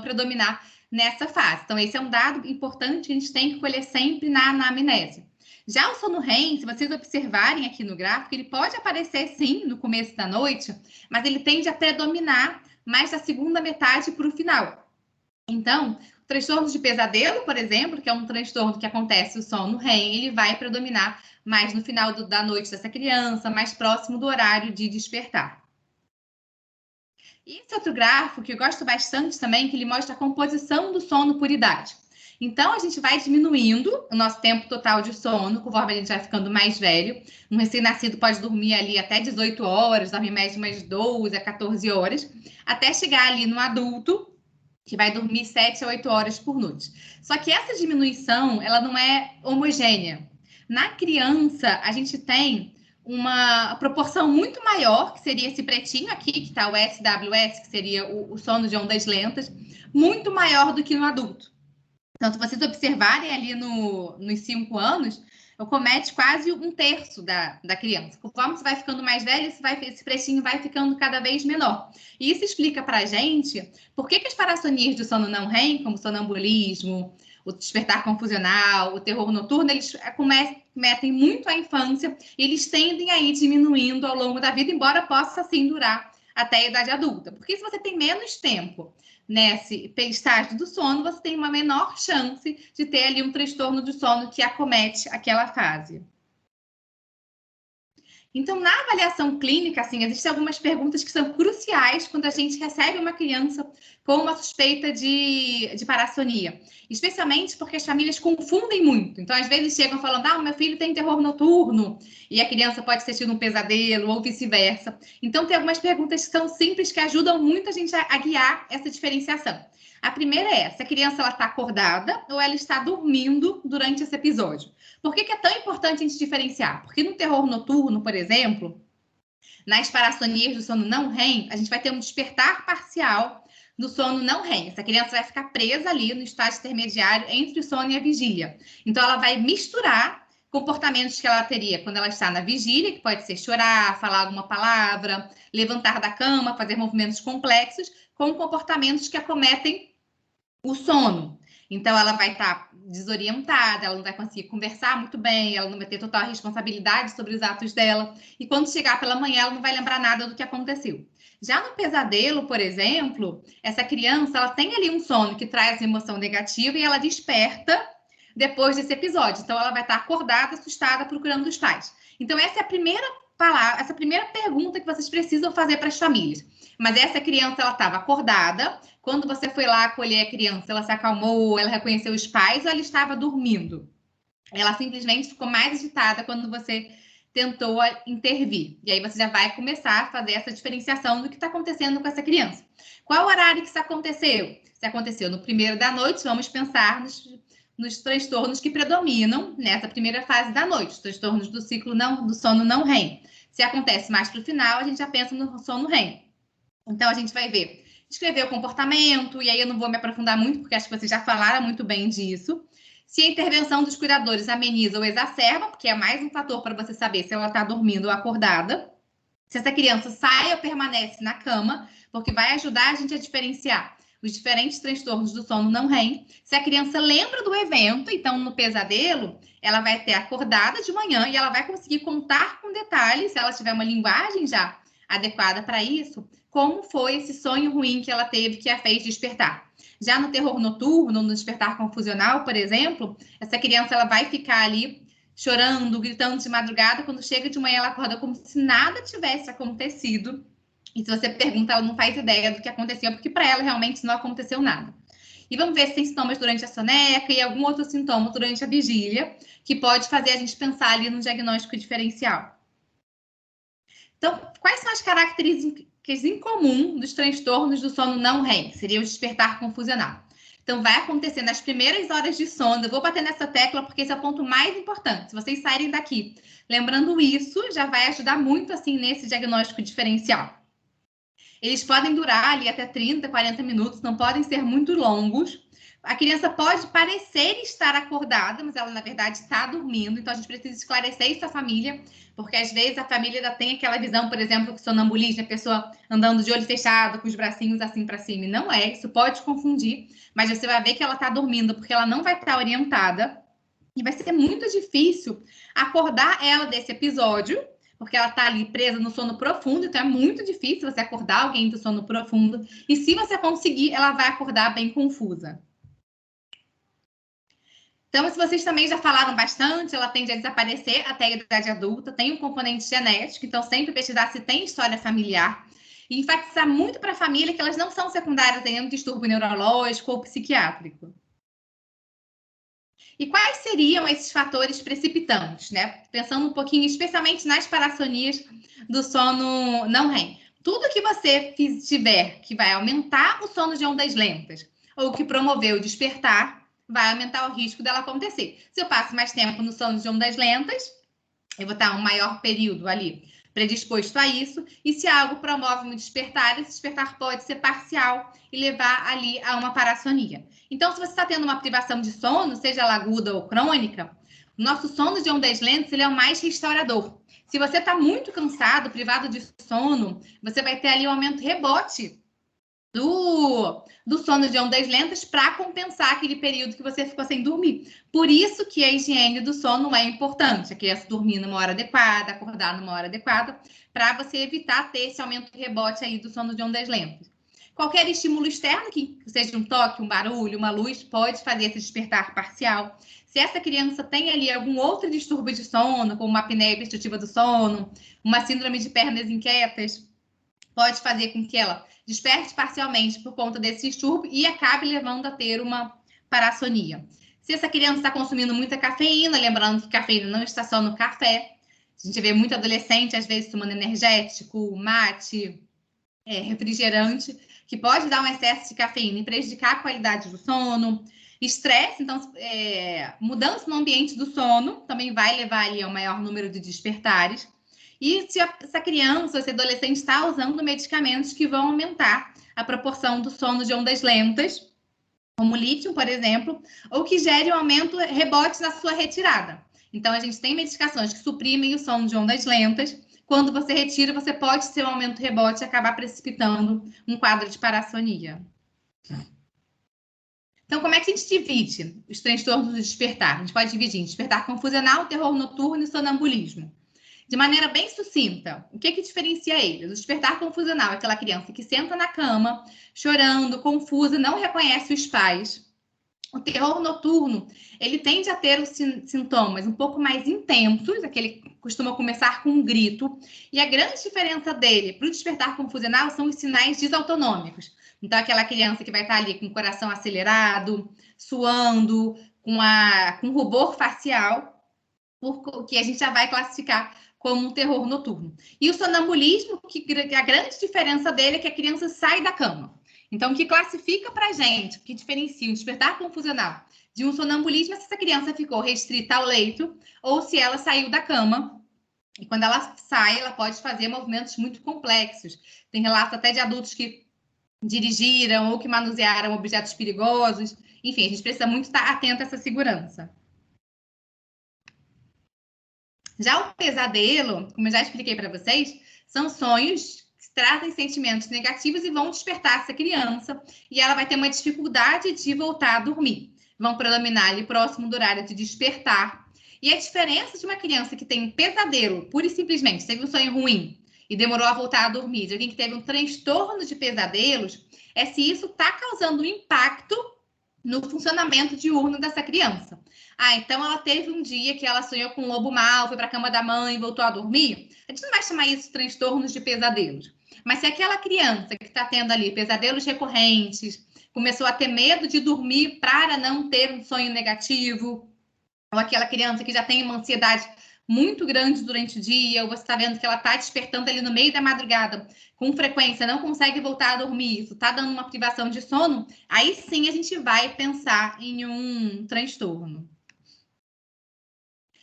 predominar nessa fase. Então, esse é um dado importante que a gente tem que colher sempre na anamnese. Já o sono REM, se vocês observarem aqui no gráfico, ele pode aparecer sim no começo da noite, mas ele tende a predominar mais da segunda metade para o final. Então, transtorno de pesadelo, por exemplo, que é um transtorno que acontece o sono REM, ele vai predominar mais no final da noite dessa criança, mais próximo do horário de despertar. E esse outro gráfico que eu gosto bastante também, que ele mostra a composição do sono por idade. Então, a gente vai diminuindo o nosso tempo total de sono, conforme a gente vai ficando mais velho. Um recém-nascido pode dormir ali até 18 horas, dormir média umas 12 a 14 horas, até chegar ali no adulto, que vai dormir 7 a 8 horas por noite. Só que essa diminuição, ela não é homogênea. Na criança, a gente tem uma proporção muito maior, que seria esse pretinho aqui, que está o SWS, que seria o sono de ondas lentas, muito maior do que no adulto. Então, se vocês observarem ali nos 5 anos, comete quase um terço da criança. Conforme você vai ficando mais velho, esse precinho vai ficando cada vez menor. E isso explica para a gente por que as parassonias do sono não REM, como o sonambulismo, o despertar confusional, o terror noturno, eles cometem muito a infância e eles tendem a ir diminuindo ao longo da vida, embora possa, assim, durar até a idade adulta. Porque se você tem menos tempo nesse estágio do sono, você tem uma menor chance de ter ali um transtorno do sono que acomete aquela fase. Então, na avaliação clínica, assim, existem algumas perguntas que são cruciais quando a gente recebe uma criança com uma suspeita de parassonia. Especialmente porque as famílias confundem muito. Então, às vezes chegam falando, meu filho tem terror noturno, e a criança pode ter tido um pesadelo, ou vice-versa. Então, tem algumas perguntas que são simples, que ajudam muito a gente a guiar essa diferenciação. A primeira é, se a criança está acordada ou ela está dormindo durante esse episódio. Por que é tão importante a gente diferenciar? Porque no terror noturno, por exemplo, nas parassonias do sono não REM, a gente vai ter um despertar parcial do sono não REM. Essa criança vai ficar presa ali no estágio intermediário entre o sono e a vigília. Então, ela vai misturar comportamentos que ela teria quando ela está na vigília, que pode ser chorar, falar alguma palavra, levantar da cama, fazer movimentos complexos, com comportamentos que acometem o sono. Então, ela vai estar desorientada, ela não vai conseguir conversar muito bem, ela não vai ter total responsabilidade sobre os atos dela, e quando chegar pela manhã, ela não vai lembrar nada do que aconteceu. Já no pesadelo, por exemplo, essa criança, ela tem ali um sono que traz emoção negativa e ela desperta depois desse episódio. Então, ela vai estar acordada, assustada, procurando os pais. Então, essa é a primeira palavra, essa primeira pergunta que vocês precisam fazer para as famílias. Mas essa criança, ela estava acordada. Quando você foi lá acolher a criança, ela se acalmou, ela reconheceu os pais ou ela estava dormindo? Ela simplesmente ficou mais agitada quando você tentou intervir. E aí você já vai começar a fazer essa diferenciação do que está acontecendo com essa criança. Qual horário que isso aconteceu? Se aconteceu no primeiro da noite, vamos pensar nos transtornos que predominam nessa primeira fase da noite, os transtornos do ciclo do sono não REM. Se acontece mais para o final, a gente já pensa no sono REM. Então, a gente vai ver, descrever o comportamento, e aí eu não vou me aprofundar muito, porque acho que vocês já falaram muito bem disso. Se a intervenção dos cuidadores ameniza ou exacerba, porque é mais um fator para você saber se ela está dormindo ou acordada. Se essa criança sai ou permanece na cama, porque vai ajudar a gente a diferenciar os diferentes transtornos do sono não REM. Se a criança lembra do evento, então no pesadelo, ela vai ter acordada de manhã e ela vai conseguir contar com detalhes, se ela tiver uma linguagem já adequada para isso, como foi esse sonho ruim que ela teve que a fez despertar. Já no terror noturno, no despertar confusional, por exemplo, essa criança ela vai ficar ali chorando, gritando de madrugada, quando chega de manhã ela acorda como se nada tivesse acontecido. E se você pergunta, ela não faz ideia do que aconteceu, porque para ela realmente não aconteceu nada. E vamos ver se tem sintomas durante a soneca e algum outro sintoma durante a vigília, que pode fazer a gente pensar ali no diagnóstico diferencial. Então, quais são as características em comum dos transtornos do sono não REM? Seria o despertar confusional. Então, vai acontecer nas primeiras horas de sono. Eu vou bater nessa tecla porque esse é o ponto mais importante. Se vocês saírem daqui lembrando isso, já vai ajudar muito assim nesse diagnóstico diferencial. Eles podem durar ali até 30, 40 minutos, não podem ser muito longos, A criança pode parecer estar acordada, mas ela, na verdade, está dormindo. Então, a gente precisa esclarecer isso à família, porque, às vezes, a família ainda tem aquela visão, por exemplo, que sonambulismo, a pessoa andando de olho fechado, com os bracinhos assim para cima. E não é, isso pode confundir, mas você vai ver que ela está dormindo, porque ela não vai estar orientada. E vai ser muito difícil acordar ela desse episódio, porque ela está ali presa no sono profundo, então é muito difícil você acordar alguém do sono profundo. E se você conseguir, ela vai acordar bem confusa. Então, se vocês também já falaram bastante, ela tende a desaparecer até a idade adulta, tem um componente genético, então sempre pesquisar se tem história familiar. E enfatizar muito para a família que elas não são secundárias a nenhum distúrbio neurológico ou psiquiátrico. E quais seriam esses fatores precipitantes, né? Pensando um pouquinho, especialmente nas parassonias do sono não REM. Tudo que você tiver que vai aumentar o sono de ondas lentas ou que promover o despertar, vai aumentar o risco dela acontecer. Se eu passo mais tempo no sono de ondas lentas, eu vou estar um maior período ali predisposto a isso, e se algo promove um despertar, esse despertar pode ser parcial e levar ali a uma parassonia. Então, se você está tendo uma privação de sono, seja ela aguda ou crônica, o nosso sono de ondas lentas ele é o mais restaurador. Se você está muito cansado, privado de sono, você vai ter ali um aumento rebote do sono de ondas lentas para compensar aquele período que você ficou sem dormir. Por isso que a higiene do sono é importante. A criança dormir numa hora adequada, acordar numa hora adequada, para você evitar ter esse aumento de rebote aí do sono de ondas lentas. Qualquer estímulo externo, que seja um toque, um barulho, uma luz, pode fazer esse despertar parcial. Se essa criança tem ali algum outro distúrbio de sono, como uma apneia obstrutiva do sono, uma síndrome de pernas inquietas, pode fazer com que ela desperte parcialmente por conta desse distúrbio e acabe levando a ter uma parassonia. Se essa criança está consumindo muita cafeína, lembrando que cafeína não está só no café, a gente vê muito adolescente, às vezes, tomando energético, mate, refrigerante, que pode dar um excesso de cafeína e prejudicar a qualidade do sono. Estresse, então, mudança no ambiente do sono também vai levar ali ao maior número de despertares. E se essa criança, esse adolescente está usando medicamentos que vão aumentar a proporção do sono de ondas lentas, como lítio, por exemplo, ou que gere um aumento, rebote na sua retirada. Então, a gente tem medicações que suprimem o sono de ondas lentas. Quando você retira, você pode ter um aumento rebote e acabar precipitando um quadro de parassonia. Então, como é que a gente divide os transtornos do despertar? A gente pode dividir em despertar confusional, terror noturno e sonambulismo. De maneira bem sucinta, o que diferencia eles? O despertar confusional é aquela criança que senta na cama, chorando, confusa, não reconhece os pais. O terror noturno, ele tende a ter os sintomas um pouco mais intensos, aquele costuma começar com um grito, e a grande diferença dele para o despertar confusional são os sinais desautonômicos. Então, aquela criança que vai estar ali com o coração acelerado, suando, com rubor facial, que a gente já vai classificar como um terror noturno. E o sonambulismo, que a grande diferença dele é que a criança sai da cama. Então, o que classifica para a gente, o que diferencia um despertar confusional de um sonambulismo é se essa criança ficou restrita ao leito ou se ela saiu da cama. E quando ela sai, ela pode fazer movimentos muito complexos. Tem relatos até de adultos que dirigiram ou que manusearam objetos perigosos. Enfim, a gente precisa muito estar atento a essa segurança. Já o pesadelo, como eu já expliquei para vocês, são sonhos que trazem sentimentos negativos e vão despertar essa criança, e ela vai ter uma dificuldade de voltar a dormir. Vão predominar ali próximo do horário de despertar. E a diferença de uma criança que tem um pesadelo, pura e simplesmente, teve um sonho ruim e demorou a voltar a dormir, de alguém que teve um transtorno de pesadelos, é se isso está causando um impacto no funcionamento diurno dessa criança. Então ela teve um dia que ela sonhou com um lobo mau, foi para a cama da mãe e voltou a dormir. A gente não vai chamar isso de transtornos de pesadelos. Mas se aquela criança que está tendo ali pesadelos recorrentes, começou a ter medo de dormir para não ter um sonho negativo, ou aquela criança que já tem uma ansiedade muito grande durante o dia, ou você está vendo que ela está despertando ali no meio da madrugada com frequência, não consegue voltar a dormir, isso está dando uma privação de sono, aí sim a gente vai pensar em um transtorno.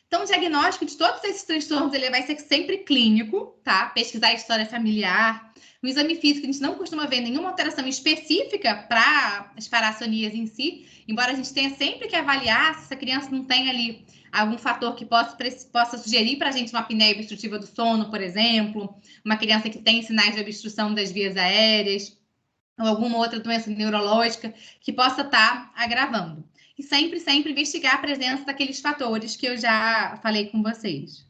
Então, o diagnóstico de todos esses transtornos ele vai ser sempre clínico, tá? Pesquisar a história familiar, No exame físico, a gente não costuma ver nenhuma alteração específica para as parassonias em si, embora a gente tenha sempre que avaliar se essa criança não tem ali algum fator que possa sugerir para a gente uma apneia obstrutiva do sono, por exemplo, uma criança que tem sinais de obstrução das vias aéreas, ou alguma outra doença neurológica que possa estar agravando. E sempre investigar a presença daqueles fatores que eu já falei com vocês.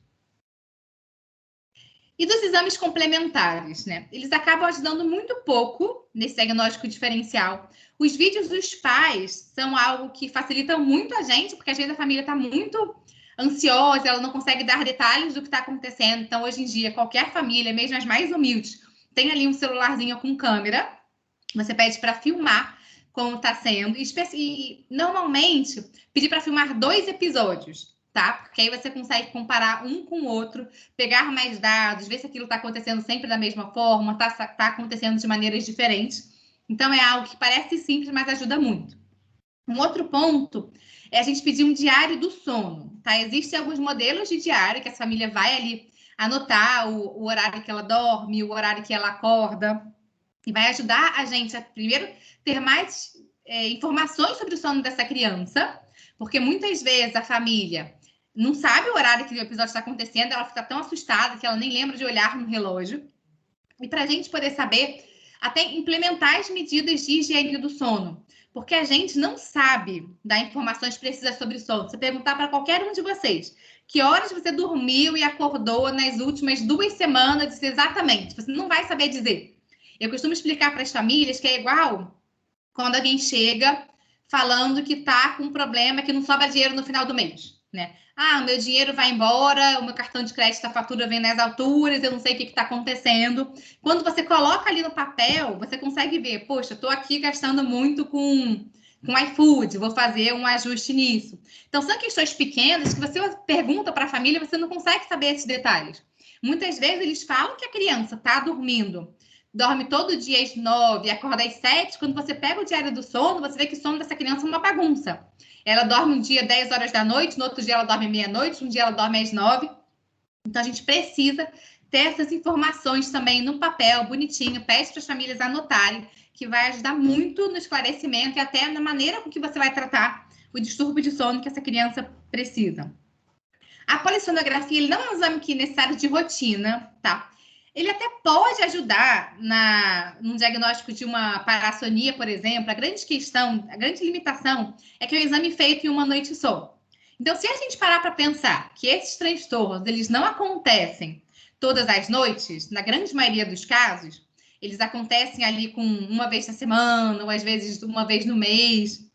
E dos exames complementares, né? Eles acabam ajudando muito pouco nesse diagnóstico diferencial. Os vídeos dos pais são algo que facilitam muito a gente, porque às vezes a família está muito ansiosa, ela não consegue dar detalhes do que está acontecendo. Então, hoje em dia, qualquer família, mesmo as mais humildes, tem ali um celularzinho com câmera. Você pede para filmar como está sendo. E normalmente, pedir para filmar 2 episódios. Tá? Porque aí você consegue comparar um com o outro, pegar mais dados, ver se aquilo está acontecendo sempre da mesma forma, está acontecendo de maneiras diferentes. Então, é algo que parece simples, mas ajuda muito. Um outro ponto é a gente pedir um diário do sono, tá? Existem alguns modelos de diário que a família vai ali anotar o horário que ela dorme, o horário que ela acorda, e vai ajudar a gente a, primeiro, ter mais informações sobre o sono dessa criança, porque muitas vezes a família não sabe o horário que o episódio está acontecendo, ela fica tão assustada que ela nem lembra de olhar no relógio. E para a gente poder saber, até implementar as medidas de higiene do sono, porque a gente não sabe dar informações precisas sobre sono. Se perguntar para qualquer um de vocês, que horas você dormiu e acordou nas últimas 2 semanas, exatamente, você não vai saber dizer. Eu costumo explicar para as famílias que é igual quando alguém chega falando que está com um problema que não sobra dinheiro no final do mês, né? Ah, o meu dinheiro vai embora, o meu cartão de crédito, a fatura vem nas alturas, eu não sei o que está acontecendo. Quando você coloca ali no papel, você consegue ver, poxa, estou aqui gastando muito com iFood, vou fazer um ajuste nisso. Então, são questões pequenas que você pergunta para a família, você não consegue saber esses detalhes. Muitas vezes eles falam que a criança está dormindo, dorme todo dia às 9, acorda às 7, quando você pega o diário do sono, você vê que o sono dessa criança é uma bagunça. Ela dorme um dia 10 horas da noite, no outro dia ela dorme meia-noite, um dia ela dorme às 9. Então, a gente precisa ter essas informações também no papel, bonitinho, pede para as famílias anotarem, que vai ajudar muito no esclarecimento e até na maneira com que você vai tratar o distúrbio de sono que essa criança precisa. A polissonografia, ele não é um exame que é necessário de rotina, tá? Ele até pode ajudar no diagnóstico de uma parassonia, por exemplo. A grande questão, a grande limitação é que é um exame feito em uma noite só. Então, se a gente parar para pensar que esses transtornos, eles não acontecem todas as noites, na grande maioria dos casos, eles acontecem ali com uma vez na semana, ou às vezes uma vez no mês,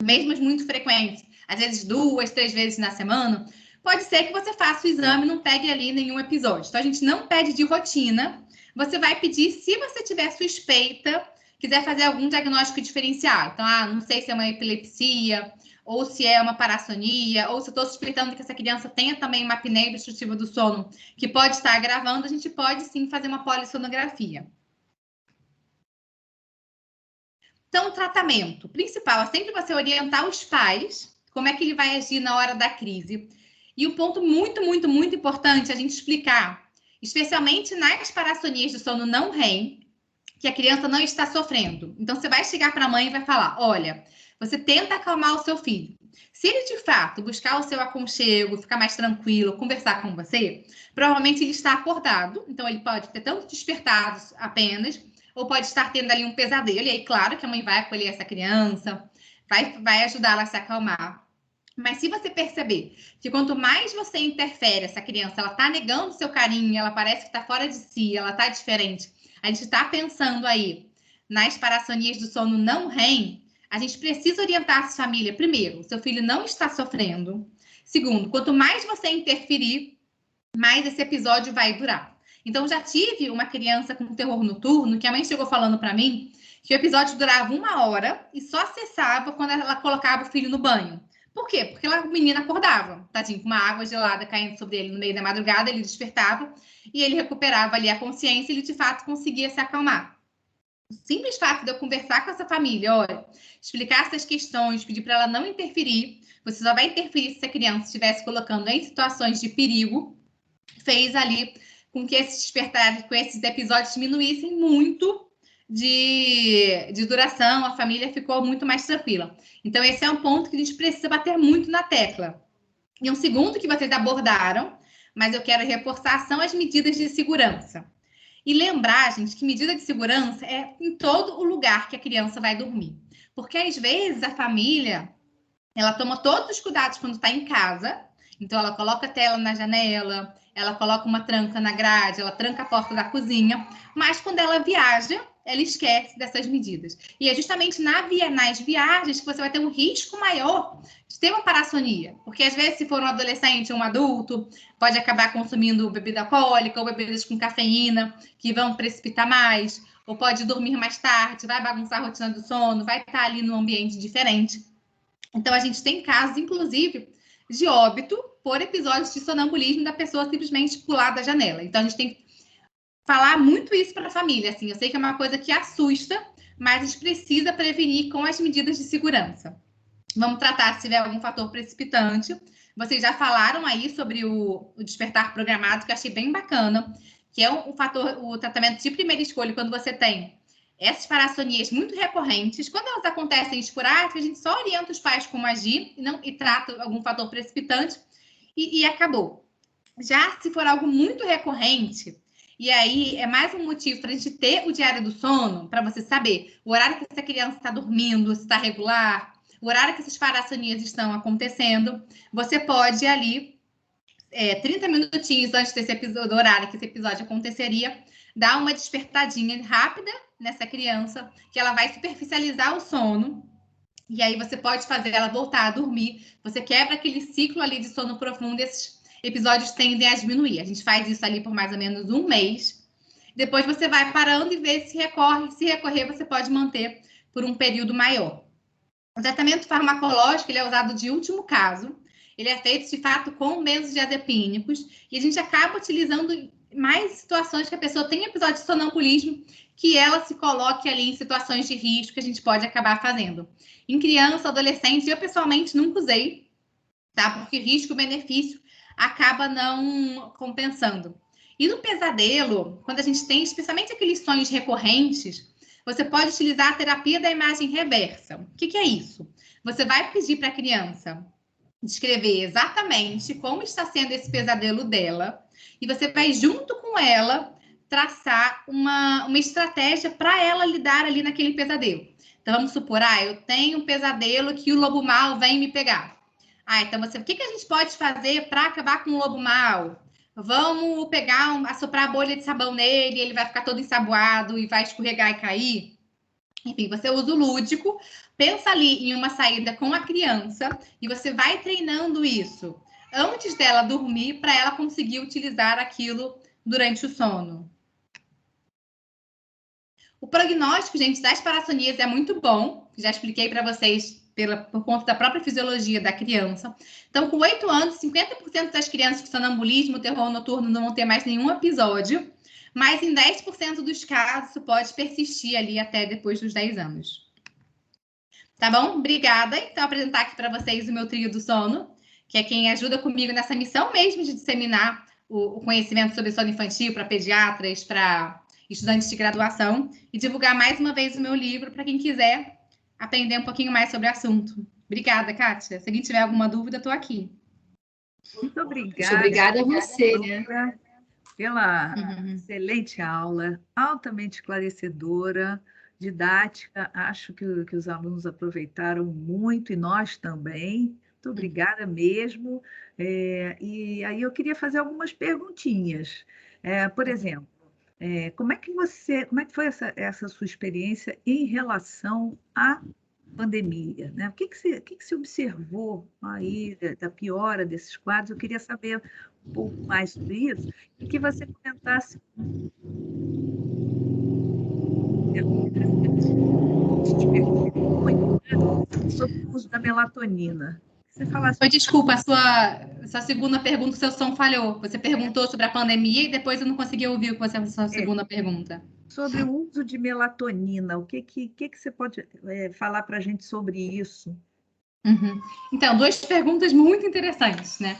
mesmo muito frequentes, às vezes 2, 3 vezes na semana, pode ser que você faça o exame e não pegue ali nenhum episódio. Então, a gente não pede de rotina. Você vai pedir se você tiver suspeita, quiser fazer algum diagnóstico diferencial. Então, não sei se é uma epilepsia, ou se é uma parassonia, ou se eu estou suspeitando que essa criança tenha também uma apneia obstrutiva do sono, que pode estar agravando, a gente pode sim fazer uma polissonografia. Então, o tratamento principal é sempre você orientar os pais, como é que ele vai agir na hora da crise. E um ponto muito, muito, muito importante a gente explicar, especialmente nas parassonias do sono não REM, que a criança não está sofrendo. Então, você vai chegar para a mãe e vai falar, olha, você tenta acalmar o seu filho. Se ele, de fato, buscar o seu aconchego, ficar mais tranquilo, conversar com você, provavelmente ele está acordado. Então, ele pode ter tanto despertados apenas, ou pode estar tendo ali um pesadelo. E aí, claro que a mãe vai acolher essa criança, vai ajudá-la a se acalmar. Mas se você perceber que quanto mais você interfere, essa criança, ela está negando o seu carinho, ela parece que está fora de si, ela está diferente, a gente está pensando aí nas parassonias do sono não REM, a gente precisa orientar essa família. Primeiro, seu filho não está sofrendo. Segundo, quanto mais você interferir, mais esse episódio vai durar. Então, já tive uma criança com terror noturno que a mãe chegou falando para mim que o episódio durava 1 hora e só cessava quando ela colocava o filho no banho. Por quê? Porque o menino acordava, tadinho, com uma água gelada caindo sobre ele no meio da madrugada, ele despertava e ele recuperava ali a consciência e ele, de fato, conseguia se acalmar. O simples fato de eu conversar com essa família, olha, explicar essas questões, pedir para ela não interferir, você só vai interferir se a criança estivesse colocando em situações de perigo, fez ali com que esses despertares, com esses episódios diminuíssem muito de duração, a família ficou muito mais tranquila. Então, esse é um ponto que a gente precisa bater muito na tecla. E um segundo que vocês abordaram, mas eu quero reforçar, são as medidas de segurança. E lembrar, gente, que medida de segurança é em todo o lugar que a criança vai dormir. Porque, às vezes, a família, ela toma todos os cuidados quando está em casa. Então, ela coloca a tela na janela, ela coloca uma tranca na grade, ela tranca a porta da cozinha. Mas, quando ela viaja, ela esquece dessas medidas. E é justamente nas viagens que você vai ter um risco maior de ter uma parassonia. Porque, às vezes, se for um adolescente ou um adulto, pode acabar consumindo bebida alcoólica ou bebidas com cafeína, que vão precipitar mais. Ou pode dormir mais tarde, vai bagunçar a rotina do sono, vai estar ali num ambiente diferente. Então, a gente tem casos, inclusive, de óbito por episódios de sonambulismo da pessoa simplesmente pular da janela. Então, a gente tem que falar muito isso para a família. Assim, eu sei que é uma coisa que assusta, mas a gente precisa prevenir com as medidas de segurança. Vamos tratar se tiver algum fator precipitante. Vocês já falaram aí sobre o despertar programado, que eu achei bem bacana, que é o tratamento de primeira escolha, quando você tem essas parassonias muito recorrentes. Quando elas acontecem esporádicas, a gente só orienta os pais como agir e trata algum fator precipitante e acabou. Já se for algo muito recorrente, e aí é mais um motivo para a gente ter o diário do sono, para você saber o horário que essa criança está dormindo, se está regular, o horário que essas parassonias estão acontecendo. Você pode ali, 30 minutinhos antes do horário que esse episódio aconteceria, dar uma despertadinha rápida nessa criança, que ela vai superficializar o sono, e aí você pode fazer ela voltar a dormir. Você quebra aquele ciclo ali de sono profundo, esses episódios tendem a diminuir. A gente faz isso ali por mais ou menos um mês. Depois você vai parando e vê se recorre. Se recorrer, você pode manter por um período maior. O tratamento farmacológico ele é usado de último caso. Ele é feito, de fato, com benzodiazepínicos. E a gente acaba utilizando mais situações que a pessoa tem episódio de sonambulismo, que ela se coloque ali em situações de risco que a gente pode acabar fazendo. Em criança, adolescente, eu pessoalmente nunca usei, tá? Porque risco-benefício acaba não compensando. E no pesadelo, quando a gente tem especialmente aqueles sonhos recorrentes, você pode utilizar a terapia da imagem reversa. O que é isso? Você vai pedir para a criança descrever exatamente como está sendo esse pesadelo dela e você vai, junto com ela, traçar uma estratégia para ela lidar ali naquele pesadelo. Então, vamos supor, eu tenho um pesadelo que o lobo mau vem me pegar. Então o que a gente pode fazer para acabar com o lobo mau? Vamos pegar, assoprar a bolha de sabão nele, ele vai ficar todo ensaboado e vai escorregar e cair. Enfim, você usa o lúdico, pensa ali em uma saída com a criança e você vai treinando isso antes dela dormir para ela conseguir utilizar aquilo durante o sono. O prognóstico, gente, das parassonias é muito bom. Já expliquei para vocês por conta da própria fisiologia da criança. Então, com 8 anos, 50% das crianças com sonambulismo, terror noturno não vão ter mais nenhum episódio, mas em 10% dos casos isso pode persistir ali até depois dos 10 anos. Tá bom? Obrigada. Então, apresentar aqui para vocês o meu trio do sono, que é quem ajuda comigo nessa missão mesmo de disseminar o conhecimento sobre sono infantil para pediatras, para estudantes de graduação, e divulgar mais uma vez o meu livro para quem quiser aprender um pouquinho mais sobre o assunto. Obrigada, Kátia. Se alguém tiver alguma dúvida, estou aqui. Muito obrigada. Muito obrigada a você, né? Pela excelente aula, altamente esclarecedora, didática. Acho que os alunos aproveitaram muito e nós também. Muito obrigada mesmo. E aí eu queria fazer algumas perguntinhas. Por exemplo, como é que foi essa sua experiência em relação à pandemia, né? O que se observou aí da piora desses quadros? Eu queria saber um pouco mais sobre isso e que você comentasse sobre o uso da melatonina. Você falasse... Desculpa, a sua segunda pergunta, o seu som falhou. Você perguntou sobre a pandemia e depois eu não consegui ouvir o que você a sua segunda pergunta. Sobre o uso de melatonina, o que você pode falar para a gente sobre isso? Então, duas perguntas muito interessantes, né?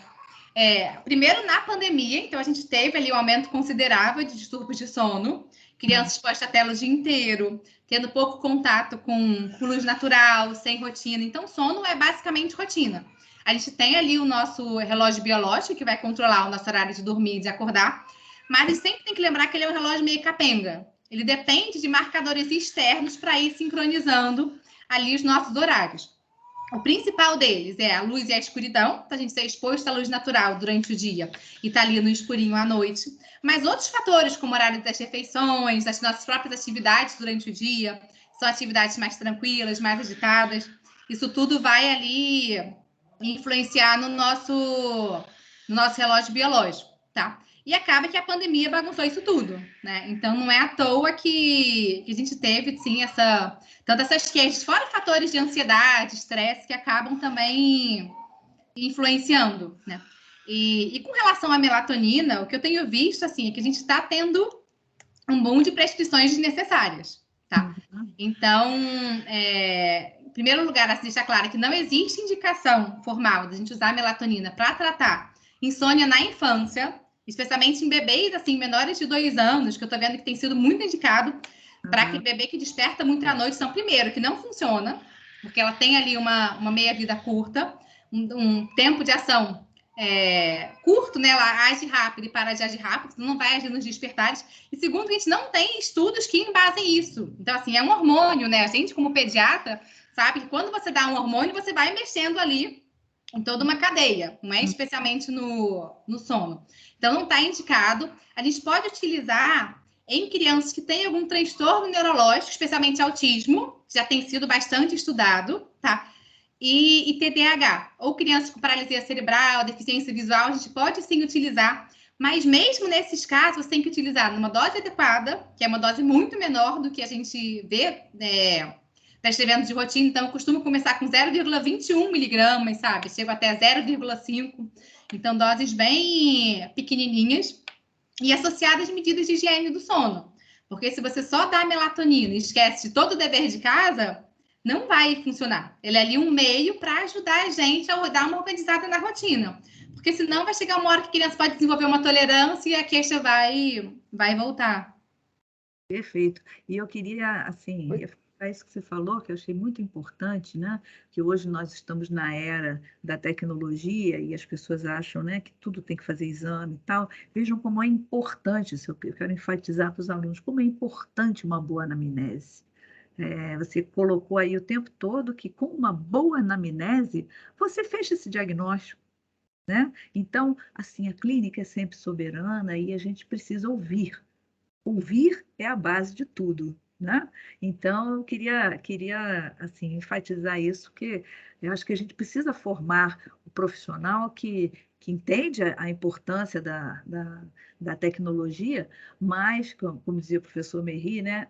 Primeiro, na pandemia, então a gente teve ali um aumento considerável de distúrbios de sono, crianças expostas à tela o dia inteiro, tendo pouco contato com luz natural, sem rotina. Então, sono é basicamente rotina. A gente tem ali o nosso relógio biológico, que vai controlar o nosso horário de dormir e de acordar, mas a gente sempre tem que lembrar que ele é um relógio meio capenga. Ele depende de marcadores externos para ir sincronizando ali os nossos horários. O principal deles é a luz e a escuridão, então a gente ser exposto à luz natural durante o dia e tá ali no escurinho à noite. Mas outros fatores, como o horário das refeições, das nossas próprias atividades durante o dia, são atividades mais tranquilas, mais agitadas. Isso tudo vai ali influenciar no nosso relógio biológico, tá? E acaba que a pandemia bagunçou isso tudo, né? Então, não é à toa que a gente teve, sim, tanto essas queixas, fora fatores de ansiedade, estresse, que acabam também influenciando, né? E com relação à melatonina, o que eu tenho visto, assim, é que a gente está tendo um boom de prescrições desnecessárias, tá? Então, em primeiro lugar, assim, deixar claro que não existe indicação formal de a gente usar a melatonina para tratar insônia na infância, especialmente em bebês, assim, menores de 2 anos, que eu tô vendo que tem sido muito indicado para aquele bebê que desperta muito à noite. Então, primeiro, que não funciona, porque ela tem ali uma meia-vida curta, um tempo de ação curto, né? Ela age rápido e para de agir rápido, não vai agir nos despertares. E segundo, a gente não tem estudos que embasem isso. Então, assim, é um hormônio, né? A gente, como pediatra, sabe que quando você dá um hormônio, você vai mexendo ali em toda uma cadeia, não é especialmente no sono. Então, não está indicado. A gente pode utilizar em crianças que têm algum transtorno neurológico, especialmente autismo, já tem sido bastante estudado, tá? E TDAH, ou crianças com paralisia cerebral, deficiência visual, a gente pode sim utilizar, mas mesmo nesses casos, você tem que utilizar numa dose adequada, que é uma dose muito menor do que a gente vê prescrevendo de rotina. Então, eu costumo começar com 0,21 miligramas, sabe? Chego até 0,5. Então, doses bem pequenininhas e associadas a medidas de higiene do sono. Porque se você só dá melatonina e esquece de todo o dever de casa, não vai funcionar. Ele é ali um meio para ajudar a gente a dar uma organizada na rotina. Porque senão vai chegar uma hora que a criança pode desenvolver uma tolerância e a queixa vai voltar. Perfeito. E eu queria, assim, isso que você falou, que eu achei muito importante, né? Que hoje nós estamos na era da tecnologia e as pessoas acham, né, que tudo tem que fazer exame e tal. Vejam como é importante, eu quero enfatizar para os alunos, como é importante uma boa anamnese. Você colocou aí o tempo todo que com uma boa anamnese, você fecha esse diagnóstico, né? Então, assim, a clínica é sempre soberana e a gente precisa ouvir. Ouvir é a base de tudo, né? Então, eu queria assim, enfatizar isso, que eu acho que a gente precisa formar o profissional que entende a importância da tecnologia, mas, como dizia o professor Merri, né,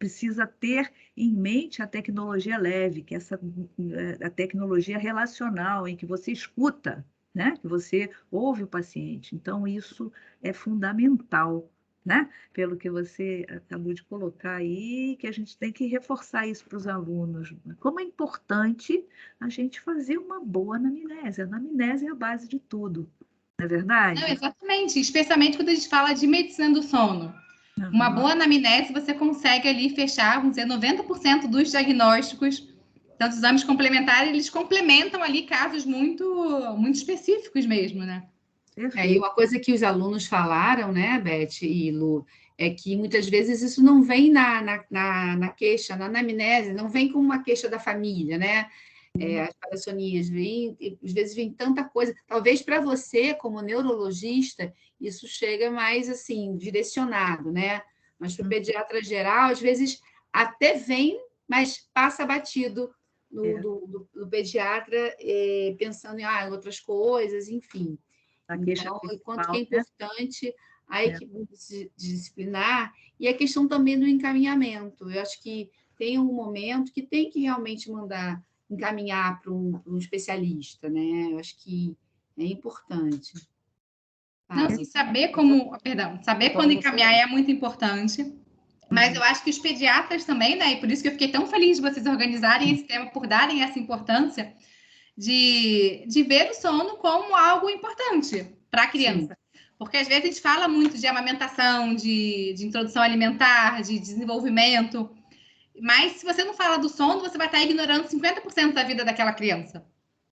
precisa ter em mente a tecnologia leve, que a tecnologia relacional, em que você escuta, né, que você ouve o paciente. Então, isso é fundamental, né? Pelo que você acabou de colocar aí, que a gente tem que reforçar isso para os alunos. Como é importante a gente fazer uma boa anamnese. A anamnese é a base de tudo, não é verdade? Não, exatamente, especialmente quando a gente fala de medicina do sono. Uma boa anamnese, você consegue ali fechar, vamos dizer, 90% dos diagnósticos. Então, os exames complementares, eles complementam ali casos muito, muito específicos mesmo, né? E uma coisa que os alunos falaram, né, Beth e Lu, é que muitas vezes isso não vem na queixa, na anamnese, não vem como uma queixa da família, né? As parassonias, às vezes vem tanta coisa. Talvez para você, como neurologista, isso chega mais assim, direcionado, né? Mas para o pediatra geral, às vezes até vem, mas passa batido do pediatra, pensando em outras coisas, enfim. Então, o quanto que é importante a equipe multidisciplinar e a questão também do encaminhamento. Eu acho que tem um momento que tem que realmente encaminhar para um especialista, né? Eu acho que é importante. Não, assim, saber quando encaminhar é muito importante, mas eu acho que os pediatras também, né? E por isso que eu fiquei tão feliz de vocês organizarem esse tema, por darem essa importância. de ver o sono como algo importante para a criança. Porque às vezes a gente fala muito de amamentação, de introdução alimentar, de desenvolvimento, mas se você não fala do sono, você vai estar ignorando 50% da vida daquela criança.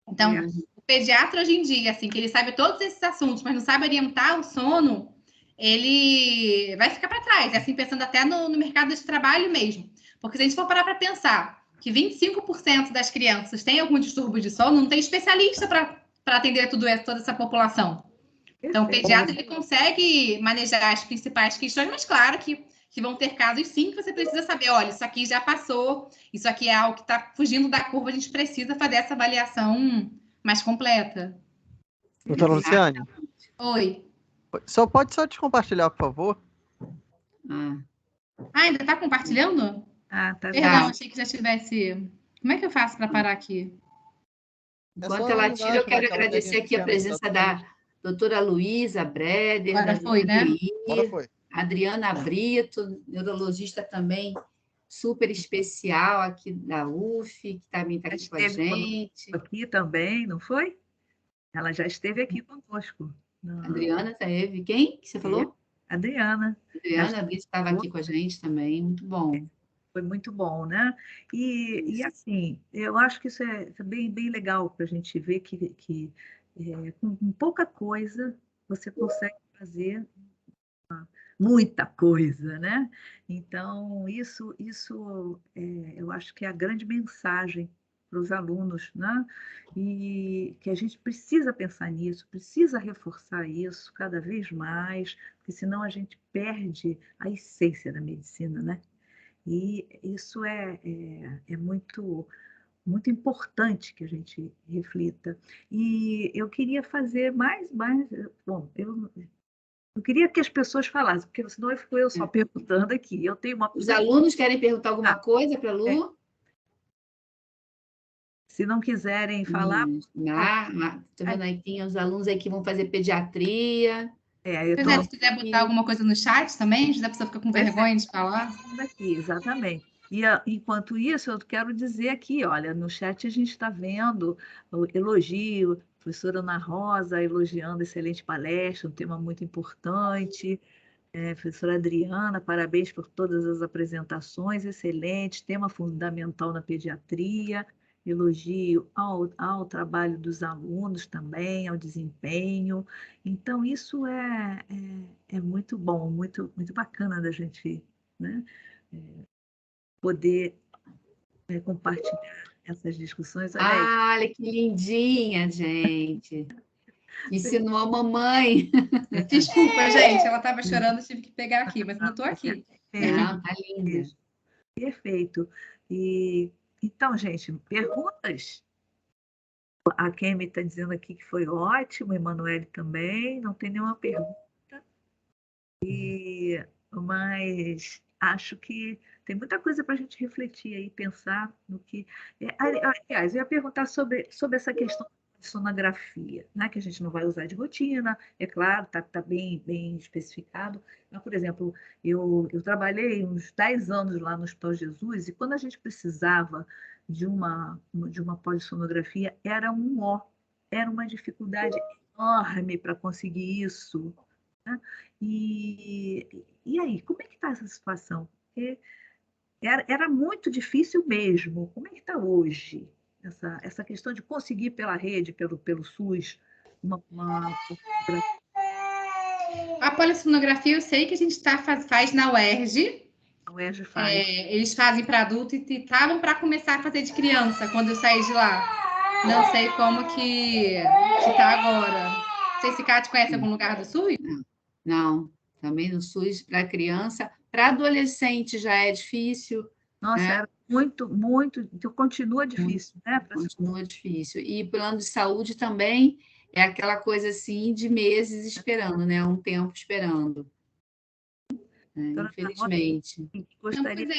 Então, o pediatra hoje em dia, assim, que ele sabe todos esses assuntos, mas não sabe orientar o sono, ele vai ficar para trás, assim, pensando até no mercado de trabalho mesmo. Porque se a gente for parar para pensar que 25% das crianças têm algum distúrbio de sono, não tem especialista para atender toda essa população. Então, o pediatra ele consegue manejar as principais questões, mas claro que vão ter casos sim que você precisa saber, olha, isso aqui já passou, isso aqui é algo que está fugindo da curva, a gente precisa fazer essa avaliação mais completa. Doutora Luciane? Oi. Pode te compartilhar, por favor? Ainda está compartilhando? Tá. Perdão, achei que já tivesse... Como é que eu faço para parar aqui? Enquanto ela tira, eu quero agradecer aqui a presença da doutora Luísa Breder, Agora foi, né? Agora foi. Adriana Brito, neurologista também super especial aqui da UF, que também está aqui com a gente. Aqui também, não foi? Ela já esteve aqui conosco. Adriana esteve. Quem que você falou? Adriana. Adriana Brito estava aqui com a gente também, muito bom. Foi muito bom, né? E assim, eu acho que isso é bem legal para a gente ver que com pouca coisa você consegue fazer muita coisa, né? Então, isso eu acho que é a grande mensagem para os alunos, né? E que a gente precisa pensar nisso, precisa reforçar isso cada vez mais, porque senão a gente perde a essência da medicina, né? E isso é muito importante que a gente reflita. E eu queria fazer mais, bom, eu queria que as pessoas falassem, porque senão eu fico só perguntando aqui. Eu tenho uma... Os alunos querem perguntar alguma coisa para a Lu? Se não quiserem falar... Estou vendo aí, tem os alunos aí que vão fazer pediatria. Se quiser botar alguma coisa no chat também, já a pessoa fica com vergonha de falar. Aqui, exatamente. E, enquanto isso, eu quero dizer aqui, olha, no chat a gente está vendo o elogio, a professora Ana Rosa elogiando excelente palestra, um tema muito importante. Professora Adriana, parabéns por todas as apresentações, excelente, tema fundamental na pediatria, elogio ao trabalho dos alunos também, ao desempenho. Então, isso é muito bom, muito bacana da gente, né, poder compartilhar essas discussões. Olha que lindinha, gente. Ensinou a mamãe. Desculpa, gente, ela estava chorando, tive que pegar aqui, mas não estou aqui. Não, tá linda. Perfeito. Então, gente, perguntas? A Kemi está dizendo aqui que foi ótimo, Emanuele também, não tem nenhuma pergunta. Mas acho que tem muita coisa para a gente refletir aí, pensar no que... Aliás, eu ia perguntar sobre essa questão de sonografia, né, que a gente não vai usar de rotina, é claro, está bem especificado. Mas, por exemplo, eu trabalhei uns 10 anos lá no Hospital Jesus, e quando a gente precisava de uma polissonografia, era uma dificuldade enorme para conseguir isso, né? E aí, como é que está essa situação? Porque era muito difícil mesmo. Como é que está hoje essa questão de conseguir pela rede, pelo SUS, uma A polissonografia eu sei que a gente faz na UERJ. A UERJ faz. Eles fazem para adulto e estavam para começar a fazer de criança quando eu saí de lá. Não sei como que está agora. Não sei se Cátia conhece algum lugar do SUS? Não, também no SUS para criança. Para adolescente já é difícil. Nossa, né? era muito, continua difícil, né? Continua difícil. E plano de saúde também é aquela coisa assim de meses esperando, né? Um tempo esperando. Infelizmente.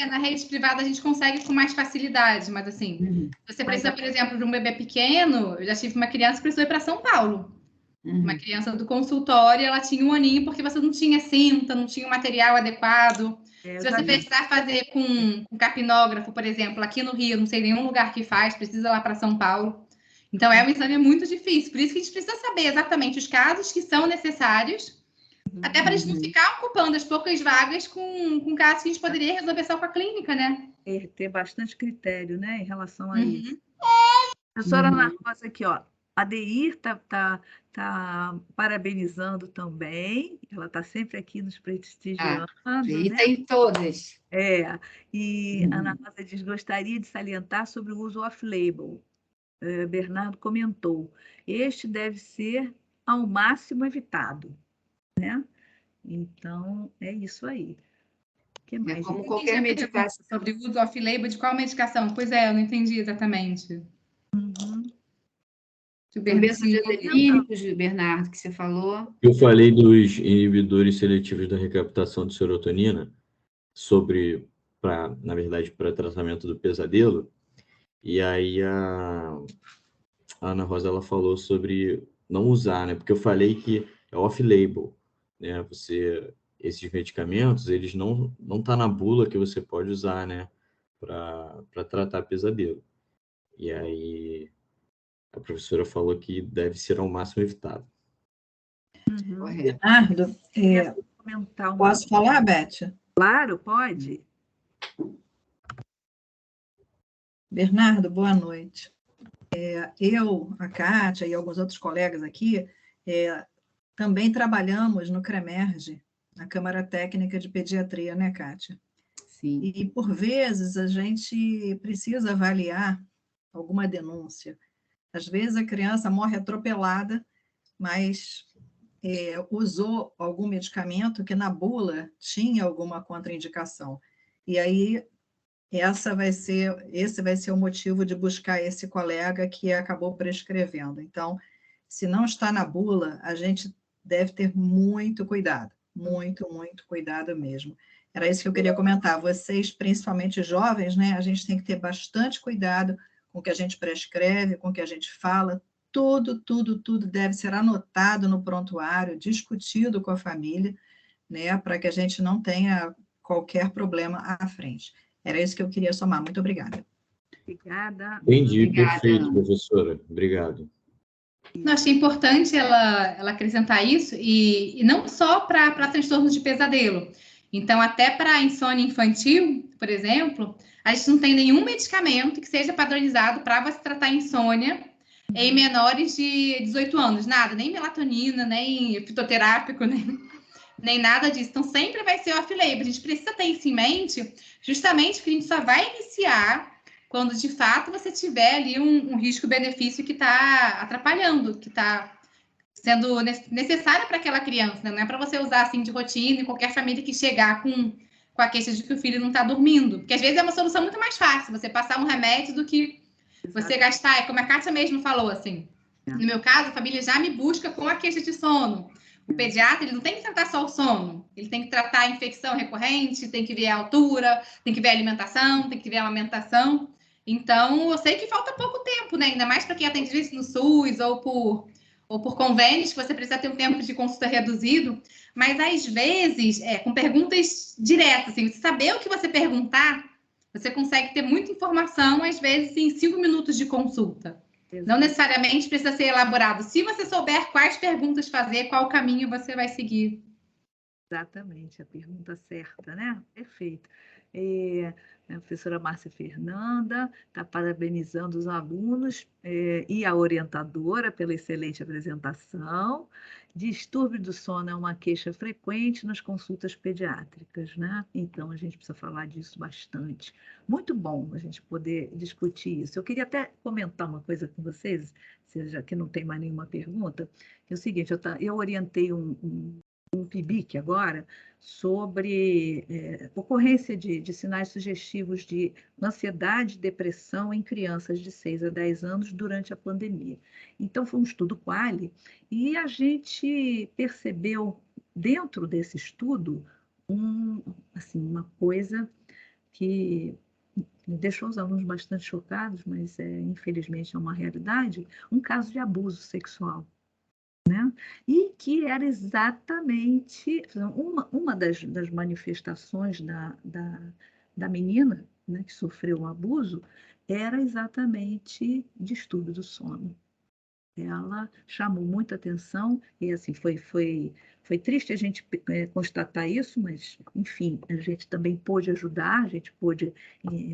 Na rede privada a gente consegue com mais facilidade, mas assim, você precisa, por exemplo, de um bebê pequeno, eu já tive uma criança que precisou ir para São Paulo. Uma criança do consultório, ela tinha 1 aninho porque você não tinha cinta, não tinha o material adequado. Se você precisar fazer com capinógrafo, por exemplo, aqui no Rio, não sei nenhum lugar que faz, precisa lá para São Paulo. Então, é um exame muito difícil. Por isso que a gente precisa saber exatamente os casos que são necessários, até para a gente não ficar ocupando as poucas vagas com casos que a gente poderia resolver só com a clínica, né? Ter bastante critério, né, em relação a isso. Professora Ana Rosa aqui, ó. A Deir tá parabenizando também. Ela está sempre aqui nos prestigiando. E né? tem todas. E Ana Rosa diz, gostaria de salientar sobre o uso off-label. Bernardo comentou, este deve ser ao máximo evitado, né? Então, é isso aí. O que mais? Como qualquer medicação. Sobre o uso off-label de qual medicação? Pois é, eu não entendi exatamente. Benzodiazepínicos, Bernardo, que você falou. Eu falei dos inibidores seletivos da recaptação de serotonina, na verdade, para tratamento do pesadelo. E aí a Ana Rosa ela falou sobre não usar, né? Porque eu falei que é off-label, né? Esses medicamentos, eles não tá na bula que você pode usar, né? Para tratar pesadelo. E aí a professora falou que deve ser ao máximo evitado. Bernardo, posso falar, Beth? Claro, pode. Bernardo, boa noite. Eu, a Kátia e alguns outros colegas aqui, também trabalhamos no CREMERGE, na Câmara Técnica de Pediatria, né, Kátia? Sim. E, por vezes, a gente precisa avaliar alguma denúncia. Às vezes, a criança morre atropelada, mas usou algum medicamento que na bula tinha alguma contraindicação. E aí, esse vai ser o motivo de buscar esse colega que acabou prescrevendo. Então, se não está na bula, a gente deve ter muito cuidado, muito cuidado mesmo. Era isso que eu queria comentar. Vocês, principalmente jovens, né, a gente tem que ter bastante cuidado com o que a gente prescreve, com o que a gente fala. Tudo deve ser anotado no prontuário, discutido com a família, né, para que a gente não tenha qualquer problema à frente. Era isso que eu queria somar. Muito obrigada. Obrigada. Entendi, perfeito, professora. Obrigado. Eu achei importante ela acrescentar isso, e não só para transtornos de pesadelo. Então, até para insônia infantil, por exemplo, a gente não tem nenhum medicamento que seja padronizado para você tratar insônia em menores de 18 anos. Nada, nem melatonina, nem fitoterápico, nem nada disso. Então, sempre vai ser off-label. A gente precisa ter isso em mente, justamente porque a gente só vai iniciar quando, de fato, você tiver ali um risco-benefício que está atrapalhando, que está sendo necessário para aquela criança, né? Não é para você usar assim de rotina em qualquer família que chegar com a queixa de que o filho não está dormindo. Porque, às vezes, é uma solução muito mais fácil você passar um remédio do que você gastar. É como a Kátia mesmo falou, assim. No meu caso, a família já me busca com a queixa de sono. O pediatra, ele não tem que tratar só o sono, ele tem que tratar a infecção recorrente, tem que ver a altura, tem que ver a alimentação, tem que ver a amamentação. Então, eu sei que falta pouco tempo, né? Ainda mais para quem atende isso no SUS ou por convênios, que você precisa ter um tempo de consulta reduzido, mas às vezes, com perguntas diretas, assim, saber o que você perguntar, você consegue ter muita informação, às vezes, em 5 minutos de consulta. Não necessariamente precisa ser elaborado. Se você souber quais perguntas fazer, qual caminho você vai seguir. Exatamente, a pergunta certa, né? Perfeito. A professora Márcia Fernanda está parabenizando os alunos e a orientadora pela excelente apresentação. Distúrbio do sono é uma queixa frequente nas consultas pediátricas, né? Então, a gente precisa falar disso bastante. Muito bom a gente poder discutir isso. Eu queria até comentar uma coisa com vocês, já que não tem mais nenhuma pergunta, que é o seguinte, eu orientei um PIBIC agora sobre ocorrência de sinais sugestivos de ansiedade e depressão em crianças de 6 a 10 anos durante a pandemia. Então, foi um estudo quali e a gente percebeu dentro desse estudo uma coisa que deixou os alunos bastante chocados, mas infelizmente é uma realidade, um caso de abuso sexual. Né? E que era exatamente uma das manifestações da menina, né, que sofreu um abuso, era exatamente distúrbio do sono. ela chamou muita atenção e assim foi triste a gente constatar isso, mas enfim, a gente também pôde ajudar, a gente pôde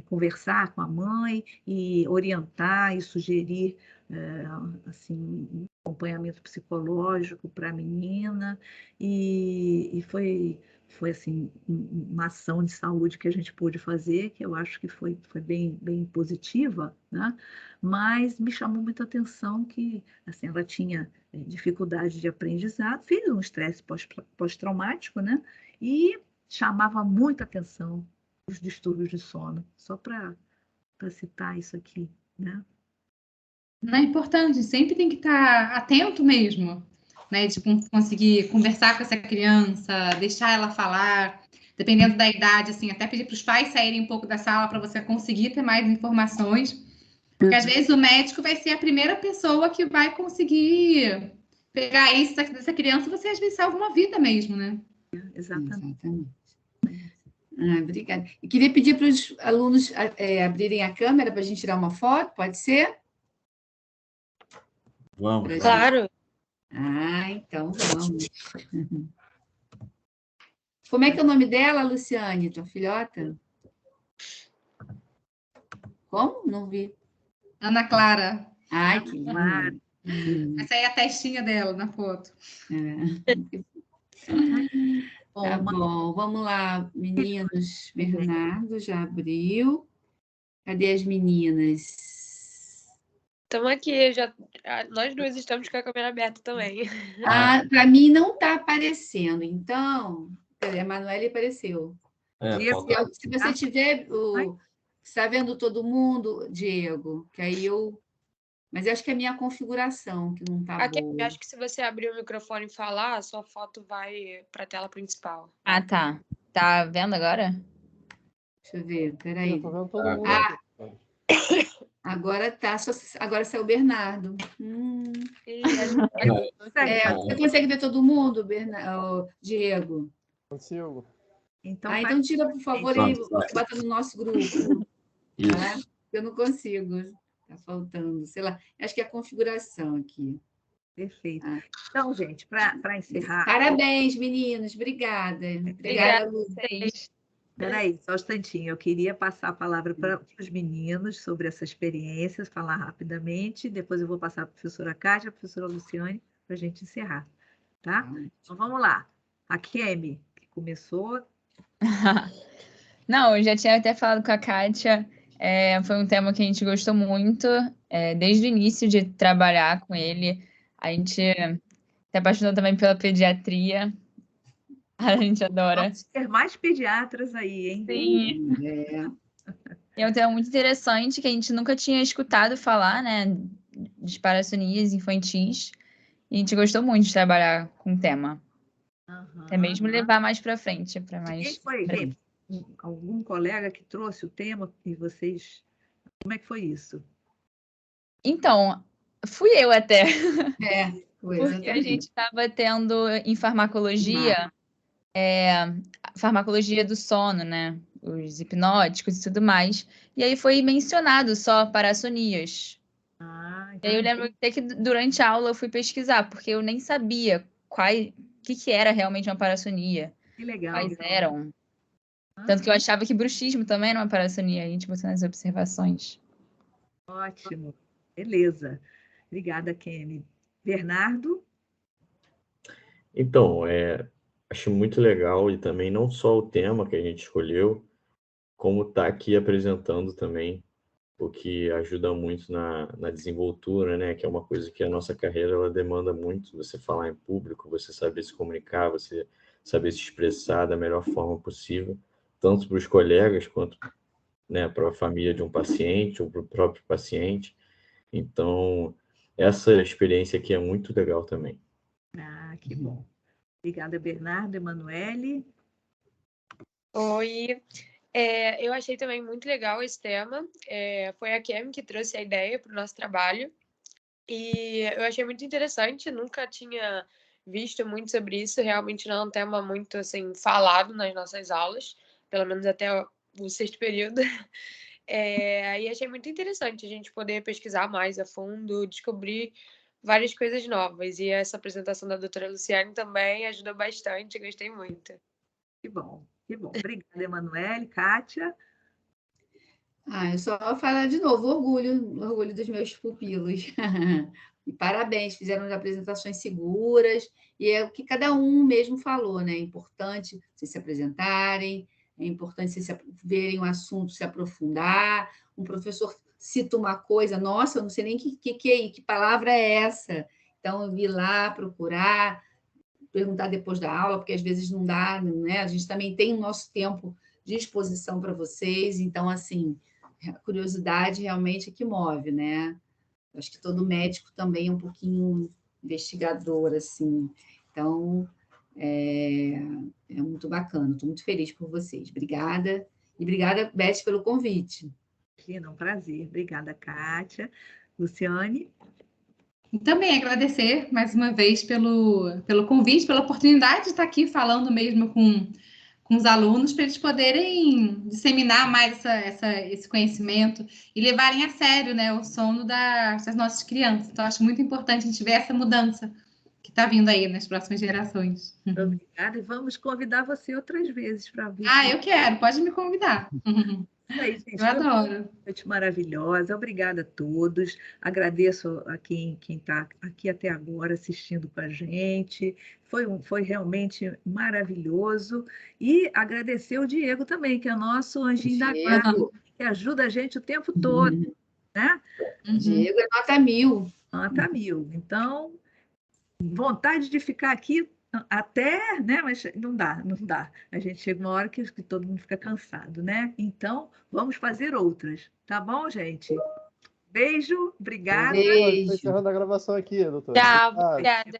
conversar com a mãe e orientar e sugerir assim um acompanhamento psicológico para a menina e foi assim uma ação de saúde que a gente pôde fazer, que eu acho que foi bem positiva, né? Mas me chamou muita atenção que assim, ela tinha dificuldade de aprendizado, fez um estresse pós-traumático, né? E chamava muita atenção os distúrbios de sono, só para citar isso aqui, né? Não é importante, sempre tem que estar atento mesmo, né? De conseguir conversar com essa criança, deixar ela falar, dependendo da idade, assim, até pedir para os pais saírem um pouco da sala para você conseguir ter mais informações. Porque às vezes o médico vai ser a primeira pessoa que vai conseguir pegar isso dessa criança, você às vezes salva uma vida mesmo, né? Exatamente. Obrigada. E queria pedir para os alunos abrirem a câmera para a gente tirar uma foto, pode ser? Vamos. Claro. Então vamos. Como é que é o nome dela, Luciane, tua filhota? Como? Não vi. Ana Clara. Ai, que linda. Essa aí é a testinha dela na foto. Tá bom, vamos lá, meninos. Bernardo já abriu. Cadê as meninas? Estamos aqui, nós duas estamos com a câmera aberta também. Para mim não está aparecendo, então. Cadê? A Manuele apareceu. Se você tiver. Está vendo todo mundo, Diego? Que aí eu. Mas eu acho que é a minha configuração que não está boa. Eu acho que se você abrir o microfone e falar, a sua foto vai para a tela principal. Ah, tá. Tá vendo agora? Deixa eu ver, peraí. Eu tô vendo todo mundo. Agora tá. Agora saiu o Bernardo. Você consegue ver todo mundo, Diego? Consigo. Então tira, por favor, e bota no nosso grupo. Tá? Eu não consigo. Está faltando, sei lá. Acho que é a configuração aqui. Perfeito. Então, gente, para encerrar... Parabéns, meninos. Obrigada. Obrigada, Lu. Espera aí, só um instantinho. Eu queria passar a palavra para os meninos sobre essa experiência, falar rapidamente. Depois eu vou passar para a professora Kátia, a professora Luciane, para a gente encerrar. Tá? Então, vamos lá. A Kemi, que começou... Não, eu já tinha até falado com a Kátia. Foi um tema que a gente gostou muito, desde o início de trabalhar com ele. A gente se apaixonou também pela pediatria. A gente adora. Vamos ter mais pediatras aí, hein? Sim. É um tema muito interessante que a gente nunca tinha escutado falar, né? De parassonias infantis. E a gente gostou muito de trabalhar com o tema. Até mesmo levar mais para frente. Quem foi? Algum colega que trouxe o tema e vocês... Como é que foi isso? Então, fui eu até. Porque a gente estava tendo em farmacologia, farmacologia do sono, né? Os hipnóticos e tudo mais. E aí foi mencionado só parassonias. E aí eu lembro até que durante a aula eu fui pesquisar, porque eu nem sabia o que era realmente uma parassonia. Que legal. Quais eram. Tanto que eu achava que bruxismo também era uma parassonia. A gente botou nas observações. Ótimo. Beleza. Obrigada, Kemi. Bernardo? Então, acho muito legal e também não só o tema que a gente escolheu, como está aqui apresentando também, o que ajuda muito na desenvoltura, né? Que é uma coisa que a nossa carreira ela demanda muito, você falar em público, você saber se comunicar, você saber se expressar da melhor forma possível, tanto para os colegas quanto, né, para a família de um paciente ou para o próprio paciente. Então, essa experiência aqui é muito legal também. Que bom. Obrigada, Bernardo. Emanuele? Oi. Eu achei também muito legal esse tema. Foi a Kemi que trouxe a ideia para o nosso trabalho. E eu achei muito interessante. Nunca tinha visto muito sobre isso. Realmente não é um tema muito assim, falado nas nossas aulas. Pelo menos até o 6º período. E achei muito interessante a gente poder pesquisar mais a fundo, descobrir várias coisas novas. E essa apresentação da doutora Luciane também ajudou bastante, gostei muito. Que bom, que bom. Obrigada, Emanuele, Kátia. Eu só falar de novo, orgulho dos meus pupilos. E parabéns, fizeram apresentações seguras, e é o que cada um mesmo falou, né? É importante vocês se apresentarem, é importante vocês verem o assunto, se aprofundar. Um professor cita uma coisa, nossa, eu não sei nem que palavra é essa. Então, eu vi lá procurar, perguntar depois da aula, porque às vezes não dá, né? A gente também tem o nosso tempo de exposição para vocês, então, assim, a curiosidade realmente é que move, né? Acho que todo médico também é um pouquinho investigador, assim. Então, é muito bacana. Estou muito feliz por vocês. Obrigada. E obrigada, Beth, pelo convite. Imagina, um prazer. Obrigada, Kátia. Luciane? E também agradecer mais uma vez pelo convite, pela oportunidade de estar aqui falando mesmo com os alunos, para eles poderem disseminar mais esse conhecimento e levarem a sério, né, o sono das nossas crianças. Então, acho muito importante a gente ver essa mudança que está vindo aí nas próximas gerações. Obrigada, e vamos convidar você outras vezes para vir. Eu quero, pode me convidar. Isso aí, gente. Eu adoro. Uma noite maravilhosa. Obrigada a todos. Agradeço a quem está aqui até agora assistindo com a gente. Foi realmente maravilhoso. E agradecer o Diego também, que é nosso anjinho da guarda, que ajuda a gente o tempo todo, né? Diego é nota 1000. Nota 1000. Então, vontade de ficar aqui até, né? Mas não dá. A gente chega uma hora que todo mundo fica cansado, né? Então, vamos fazer outras, tá bom, gente? Beijo, obrigada. Beijo. Estou encerrando a gravação aqui, doutor. Tchau, obrigada.